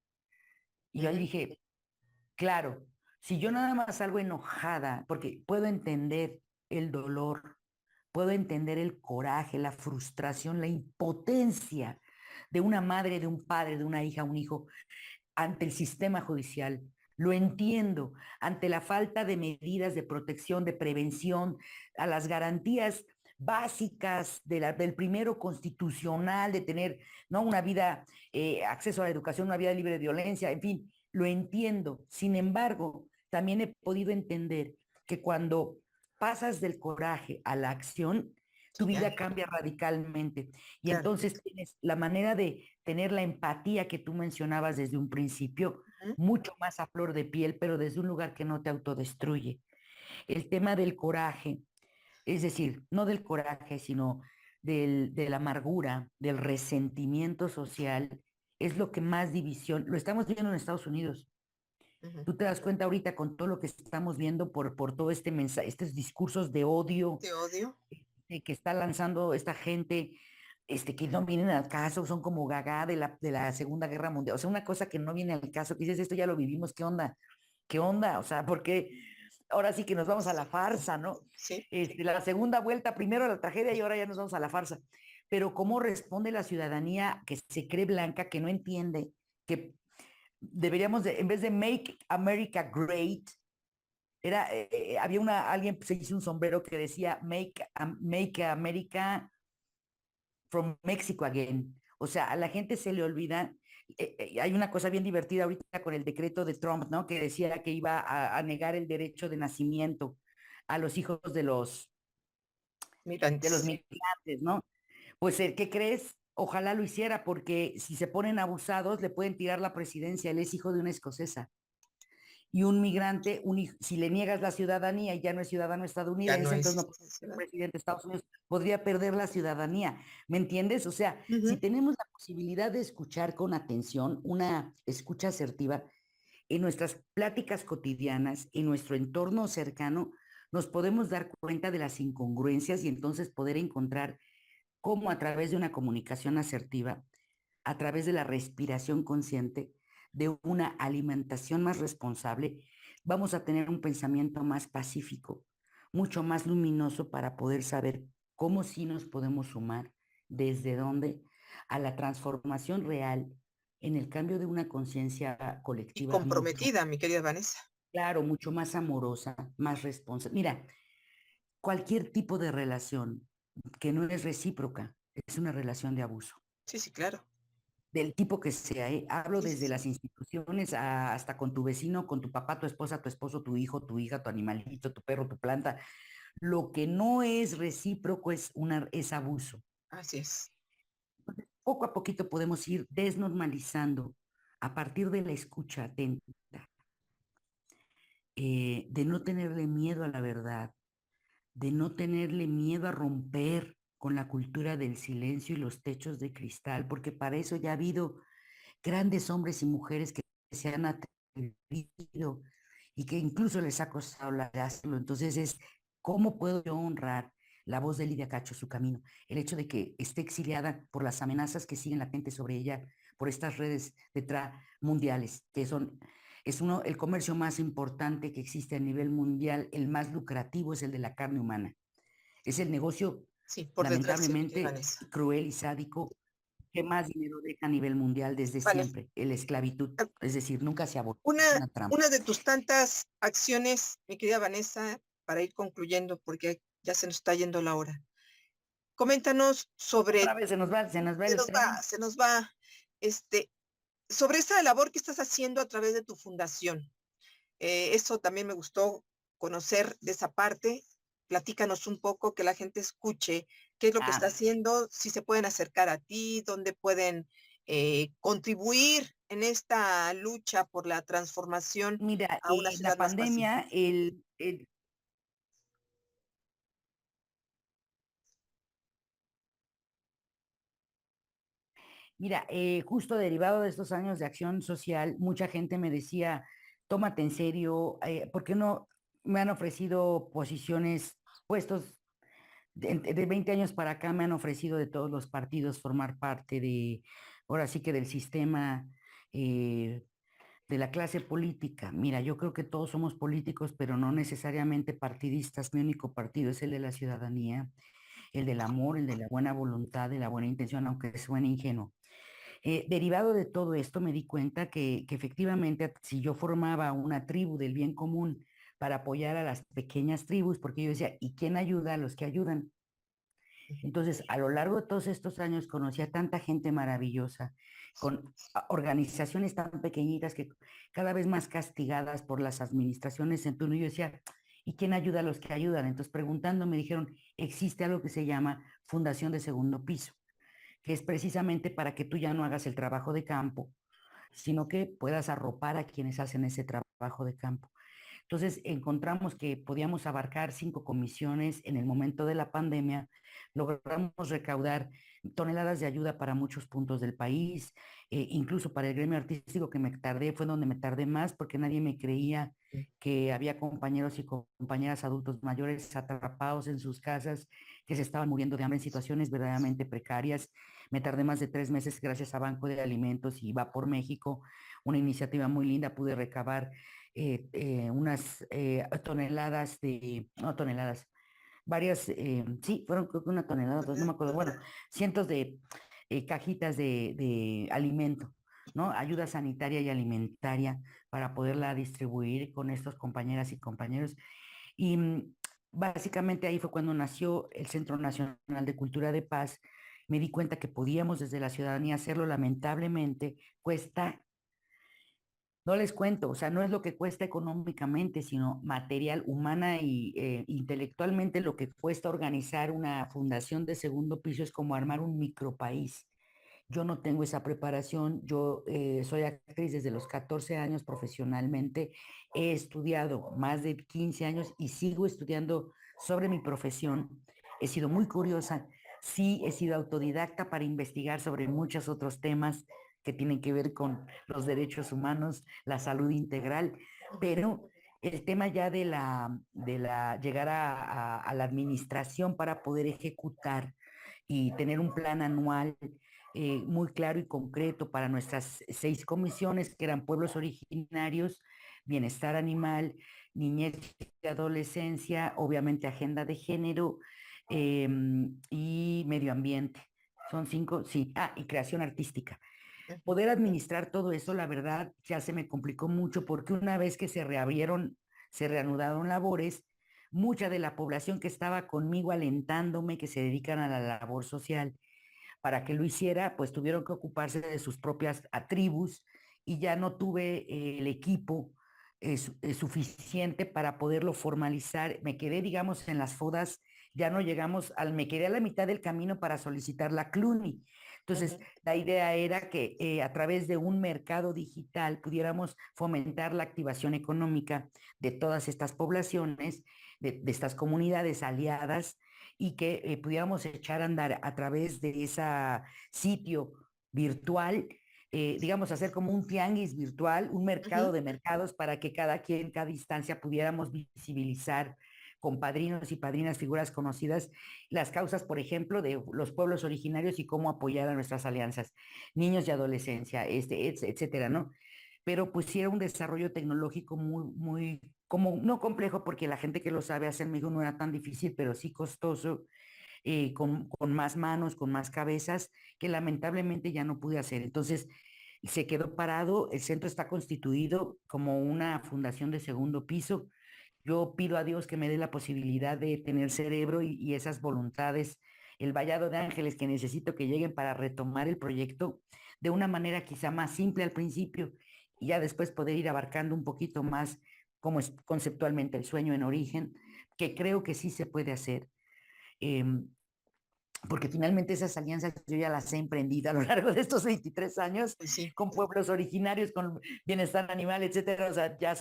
Y yo ahí ujú, dije, claro, si yo nada más salgo enojada, porque puedo entender el dolor, puedo entender el coraje, la frustración, la impotencia de una madre, de un padre, de una hija, un hijo, ante el sistema judicial. Lo entiendo, ante la falta de medidas de protección, de prevención, a las garantías básicas del primero constitucional, de tener ¿no? una vida, acceso a la educación, una vida libre de violencia, en fin, lo entiendo. Sin embargo, también he podido entender que cuando pasas del coraje a la acción, tu sí, vida cambia radicalmente. Y claro. entonces tienes la manera de tener la empatía que tú mencionabas desde un principio, Ujú, mucho más a flor de piel, pero desde un lugar que no te autodestruye. El tema del coraje, es decir, no del coraje, sino de la amargura, del resentimiento social, es lo que más división, lo estamos viendo en Estados Unidos. ujú. Tú te das cuenta ahorita con todo lo que estamos viendo por todo este mensaje, estos discursos de odio Te odio. que está lanzando esta gente, que no vienen al caso, son como gaga de la Segunda Guerra Mundial. O sea, una cosa que no viene al caso, que dices, esto ya lo vivimos, ¿qué onda? ¿Qué onda? O sea, porque ahora sí que nos vamos a la farsa, ¿no? Sí, La segunda vuelta, primero la tragedia y ahora ya nos vamos a la farsa. Pero ¿cómo responde la ciudadanía que se cree blanca, que no entiende que deberíamos de, en vez de Make America Great, había alguien se hizo un sombrero que decía Make America from Mexico again. O sea, a la gente se le olvida. Hay una cosa bien divertida ahorita con el decreto de Trump, ¿no? Que decía que iba a negar el derecho de nacimiento a los hijos de los migrantes. migrantes, ¿no? Pues, ¿qué crees? Ojalá lo hiciera, porque si se ponen abusados, le pueden tirar la presidencia. Él es hijo de una escocesa. Y un migrante, si le niegas la ciudadanía y ya no es ciudadano Ya no estadounidense, entonces no es puede ser ciudad. presidente de Estados Unidos, podría perder la ciudadanía. ¿Me entiendes? O sea, si Ujú, tenemos la posibilidad de escuchar con atención, una escucha asertiva, en nuestras pláticas cotidianas, en nuestro entorno cercano, nos podemos dar cuenta de las incongruencias y entonces poder encontrar cómo a través de una comunicación asertiva, a través de la respiración consciente, de una alimentación más responsable, vamos a tener un pensamiento más pacífico, mucho más luminoso para poder saber cómo sí nos podemos sumar, desde dónde, a la transformación real en el cambio de una conciencia y colectiva mucho, comprometida, mi querida Vanessa. claro, mucho más amorosa, más responsable. Mira, cualquier tipo de relación que no es recíproca es una relación de abuso. Sí, sí, claro. del tipo que sea, ¿eh? Hablo Sí, desde sí, las instituciones hasta con tu vecino, con tu papá, tu esposa, tu esposo, tu hijo, tu hija, tu animalito, tu perro, tu planta. Lo que no es recíproco es abuso. así es. Poco a poquito podemos ir desnormalizando a partir de la escucha atenta, de no tenerle miedo a la verdad, de no tenerle miedo a romper con la cultura del silencio y los techos de cristal, porque para eso ya ha habido grandes hombres y mujeres que se han atrevido y que incluso les ha costado la hacerlo. Entonces es, ¿cómo puedo yo honrar la voz de Lidia Cacho, su camino? El hecho de que esté exiliada por las amenazas que siguen latentes sobre ella, por estas redes de mundiales, que son, es uno, el comercio más importante que existe a nivel mundial, el más lucrativo es el de la carne humana. Es el negocio, Sí, por desgracia, sí, lamentablemente, Vanessa. cruel y sádico que más dinero deja a nivel mundial desde Vale. siempre, la esclavitud, es decir, nunca se abolió, Una, es una trampa. una de tus tantas acciones, mi querida Vanessa, para ir concluyendo, porque ya se nos está yendo la hora. Coméntanos Otra sobre, vez se nos va el tren. se nos va, este, sobre esa labor que estás haciendo a través de tu fundación. Eso también me gustó conocer de esa parte. Platícanos un poco, que la gente escuche qué es lo que está Ah, haciendo, si se pueden acercar a ti, dónde pueden contribuir en esta lucha por la transformación mira, a una la ciudad más pacífica. pandemia, mira, justo derivado de estos años de acción social, mucha gente me decía, tómate en serio, ¿por qué no me han ofrecido posiciones, puestos de 20 años para acá me han ofrecido de todos los partidos formar parte de, ahora sí que del sistema eh, de la clase política? Mira, yo creo que todos somos políticos, pero no necesariamente partidistas. Mi único partido es el de la ciudadanía, el del amor, el de la buena voluntad, de la buena intención, aunque suene ingenuo. Derivado de todo esto, me di cuenta que efectivamente, si yo formaba una tribu del bien común para apoyar a las pequeñas tribus, porque yo decía, ¿y quién ayuda a los que ayudan? Entonces, a lo largo de todos estos años conocí a tanta gente maravillosa, con organizaciones tan pequeñitas que cada vez más castigadas por las administraciones en turno. Y yo decía, ¿y quién ayuda a los que ayudan? Entonces, preguntando, me dijeron, existe algo que se llama Fundación de Segundo Piso, que es precisamente para que tú ya no hagas el trabajo de campo, sino que puedas arropar a quienes hacen ese trabajo de campo. Entonces encontramos que podíamos abarcar 5 comisiones en el momento de la pandemia, logramos recaudar toneladas de ayuda para muchos puntos del país, incluso para el gremio artístico que me tardé, fue donde me tardé más porque nadie me creía que había compañeros y compañeras adultos mayores atrapados en sus casas que se estaban muriendo de hambre en situaciones verdaderamente precarias. Me tardé más de 3 meses gracias a Banco de Alimentos y Va por México, una iniciativa muy linda, pude recabar unas toneladas no toneladas, varias, sí, fueron creo que una tonelada, no me acuerdo, bueno, cientos de cajitas de alimento, ¿no? Ayuda sanitaria y alimentaria para poderla distribuir con estos compañeras y compañeros. Y básicamente ahí fue cuando nació el Centro Nacional de Cultura de Paz. Me di cuenta que podíamos desde la ciudadanía hacerlo, lamentablemente cuesta. No les cuento, o sea, no es lo que cuesta económicamente, sino material, humana y intelectualmente lo que cuesta organizar una fundación de segundo piso es como armar un micropaís. Yo no tengo esa preparación, yo soy actriz desde los 14 años profesionalmente, he estudiado más de 15 años y sigo estudiando sobre mi profesión. He sido muy curiosa, sí, he sido autodidacta para investigar sobre muchos otros temas que tienen que ver con los derechos humanos, la salud integral, pero el tema ya de la llegar a la administración para poder ejecutar y tener un plan anual muy claro y concreto para nuestras 6 comisiones, que eran pueblos originarios, bienestar animal, niñez y adolescencia, obviamente agenda de género y medio ambiente. Son 5, sí. Ah, y creación artística. Poder administrar todo eso, la verdad, ya se me complicó mucho porque una vez que se reanudaron labores, mucha de la población que estaba conmigo alentándome que se dedican a la labor social, para que lo hiciera, pues tuvieron que ocuparse de sus propias tribus y ya no tuve el equipo suficiente para poderlo formalizar. Me quedé, digamos, en las fodas, ya no llegamos me quedé a la mitad del camino para solicitar la CLUNY. Entonces, Ujú. la idea era que a través de un mercado digital pudiéramos fomentar la activación económica de todas estas poblaciones, de estas comunidades aliadas, y que pudiéramos echar a andar a través de ese sitio virtual, digamos, hacer como un tianguis virtual, un mercado Ujú. de mercados para que cada quien, cada instancia pudiéramos visibilizar con padrinos y padrinas, figuras conocidas, las causas, por ejemplo, de los pueblos originarios y cómo apoyar a nuestras alianzas, niños y adolescencia, etcétera, ¿no? Pero pues sí era un desarrollo tecnológico muy, como no complejo, porque la gente que lo sabe hacer, me dijo, no era tan difícil, pero sí costoso, con más manos, con más cabezas, que lamentablemente ya no pude hacer. Entonces, se quedó parado, el centro está constituido como una fundación de segundo piso. Yo pido a Dios que me dé la posibilidad de tener cerebro y esas voluntades, el vallado de ángeles que necesito que lleguen para retomar el proyecto de una manera quizá más simple al principio y ya después poder ir abarcando un poquito más como es conceptualmente el sueño en origen, que creo que sí se puede hacer. Eh, Porque finalmente esas alianzas yo ya las he emprendido a lo largo de estos 23 años Pues sí, con pueblos originarios, con bienestar animal, etcétera. O sea, ya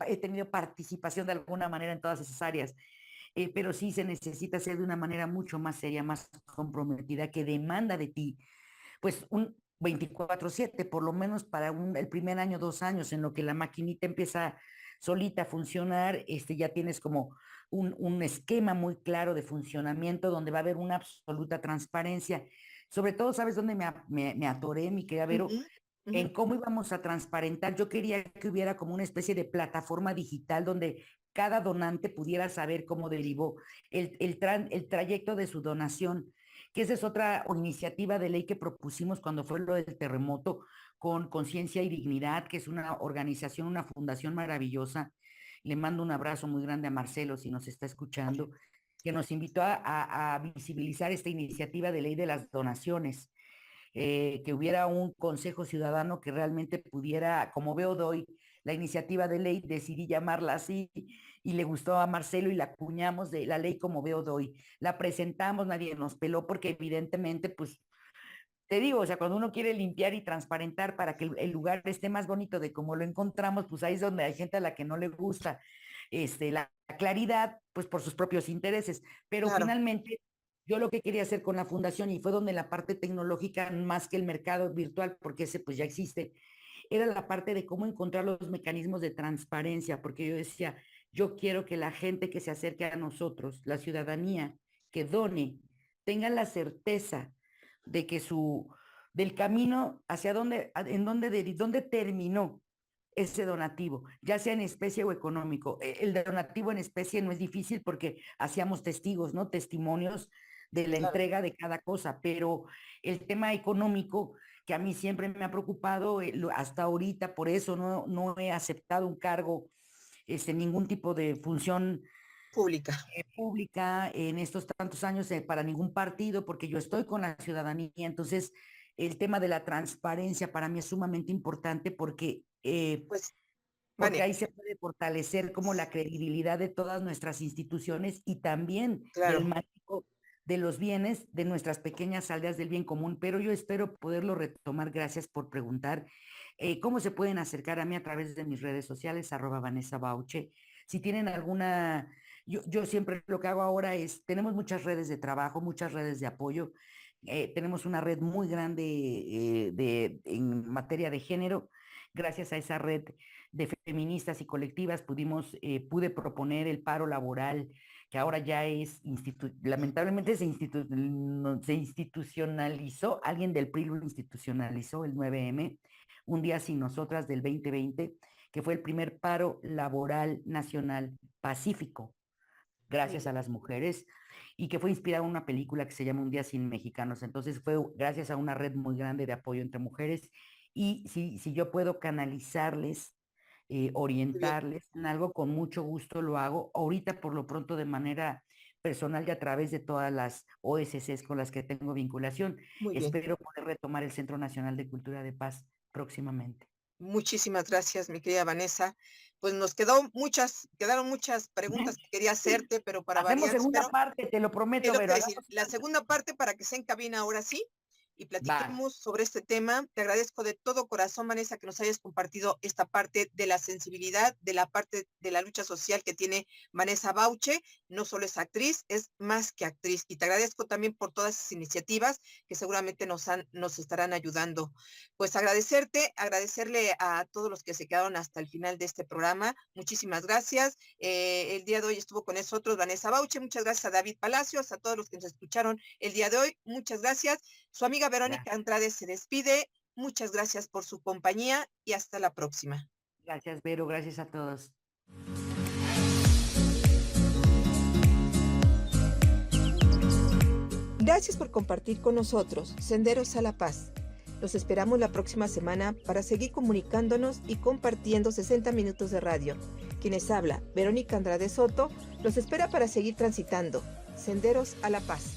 he tenido participación de alguna manera en todas esas áreas, pero sí se necesita hacer de una manera mucho más seria, más comprometida, que demanda de ti, pues un 24/7, por lo menos para el primer año, 2 años, en lo que la maquinita empieza solita a funcionar, ya tienes como un esquema muy claro de funcionamiento donde va a haber una absoluta transparencia. Sobre todo, ¿sabes dónde me atoré, mi querida Vero? ujú, ujú. En cómo íbamos a transparentar. Yo quería que hubiera como una especie de plataforma digital donde cada donante pudiera saber cómo derivó el trayecto de su donación, que esa es otra iniciativa de ley que propusimos cuando fue lo del terremoto con Conciencia y Dignidad, que es una organización, una fundación maravillosa. Le mando un abrazo muy grande a Marcelo si nos está escuchando, que nos invitó a visibilizar esta iniciativa de ley de las donaciones, que hubiera un consejo ciudadano que realmente pudiera, como veo doy, la iniciativa de ley, decidí llamarla así y le gustó a Marcelo y la acuñamos de la ley como veo doy. La presentamos, nadie nos peló porque evidentemente, pues, te digo, o sea, cuando uno quiere limpiar y transparentar para que el lugar esté más bonito de como lo encontramos, pues ahí es donde hay gente a la que no le gusta la claridad, pues por sus propios intereses. Pero Claro. finalmente, yo lo que quería hacer con la fundación, y fue donde la parte tecnológica, más que el mercado virtual, porque ese pues ya existe, era la parte de cómo encontrar los mecanismos de transparencia, porque yo decía, yo quiero que la gente que se acerque a nosotros, la ciudadanía, que done, tenga la certeza de que del camino hacia dónde terminó ese donativo, ya sea en especie o económico. El donativo en especie no es difícil porque hacíamos testigos, ¿no? Testimonios de la Claro. entrega de cada cosa, pero el tema económico, que a mí siempre me ha preocupado, hasta ahorita, por eso no he aceptado un cargo, ningún tipo de función Pública. pública en estos tantos años, para ningún partido, porque yo estoy con la ciudadanía. Entonces, el tema de la transparencia para mí es sumamente importante Pues, porque vale, ahí se puede fortalecer como la credibilidad de todas nuestras instituciones y también del claro. manejo de los bienes de nuestras pequeñas aldeas del bien común. Pero yo espero poderlo retomar. Gracias por preguntar. ¿Cómo se pueden acercar a mí? A través de mis redes sociales, @Vanessa Bauche. Si tienen alguna, yo siempre lo que hago ahora es, tenemos muchas redes de trabajo, muchas redes de apoyo. Tenemos una red muy grande en materia de género. Gracias a esa red de feministas y colectivas pude proponer el paro laboral, que ahora ya lamentablemente no, se institucionalizó, alguien del PRI lo institucionalizó, el 9M, un día sin nosotras del 2020, que fue el primer paro laboral nacional pacífico, Sí. gracias a las mujeres, y que fue inspirado en una película que se llama Un día sin mexicanos. Entonces fue gracias a una red muy grande de apoyo entre mujeres, y si yo puedo canalizarles, Muy bien. orientarles en algo, con mucho gusto lo hago. Ahorita por lo pronto de manera personal y a través de todas las OSCs con las que tengo vinculación. Muy bien. Espero poder retomar el Centro Nacional de Cultura de Paz próximamente. Muchísimas gracias, mi querida Vanessa. Pues quedaron muchas preguntas que quería hacerte, pero para Hacemos variar, segunda espero. parte, te lo Es prometo, lo que te pero voy a decir, la segunda parte para que se en cabina ahora sí y va. platiquemos sobre este tema. Te agradezco de todo corazón, Vanessa, que nos hayas compartido esta parte de la sensibilidad, de la parte de la lucha social que tiene Vanessa Bauche. No solo es actriz, es más que actriz. Y te agradezco también por todas esas iniciativas que seguramente nos estarán ayudando. Pues agradecerle a todos los que se quedaron hasta el final de este programa. Muchísimas gracias. El día de hoy estuvo con nosotros Vanessa Bauche. Muchas gracias a David Palacios, a todos los que nos escucharon el día de hoy. Muchas gracias. Su amiga Verónica Andrade se despide. Muchas gracias por su compañía y hasta la próxima. Gracias, Vero. Gracias a todos. Gracias por compartir con nosotros Senderos a la Paz. Los esperamos la próxima semana para seguir comunicándonos y compartiendo 60 minutos de radio. Quienes habla, Verónica Andrade Soto, los espera para seguir transitando Senderos a la Paz.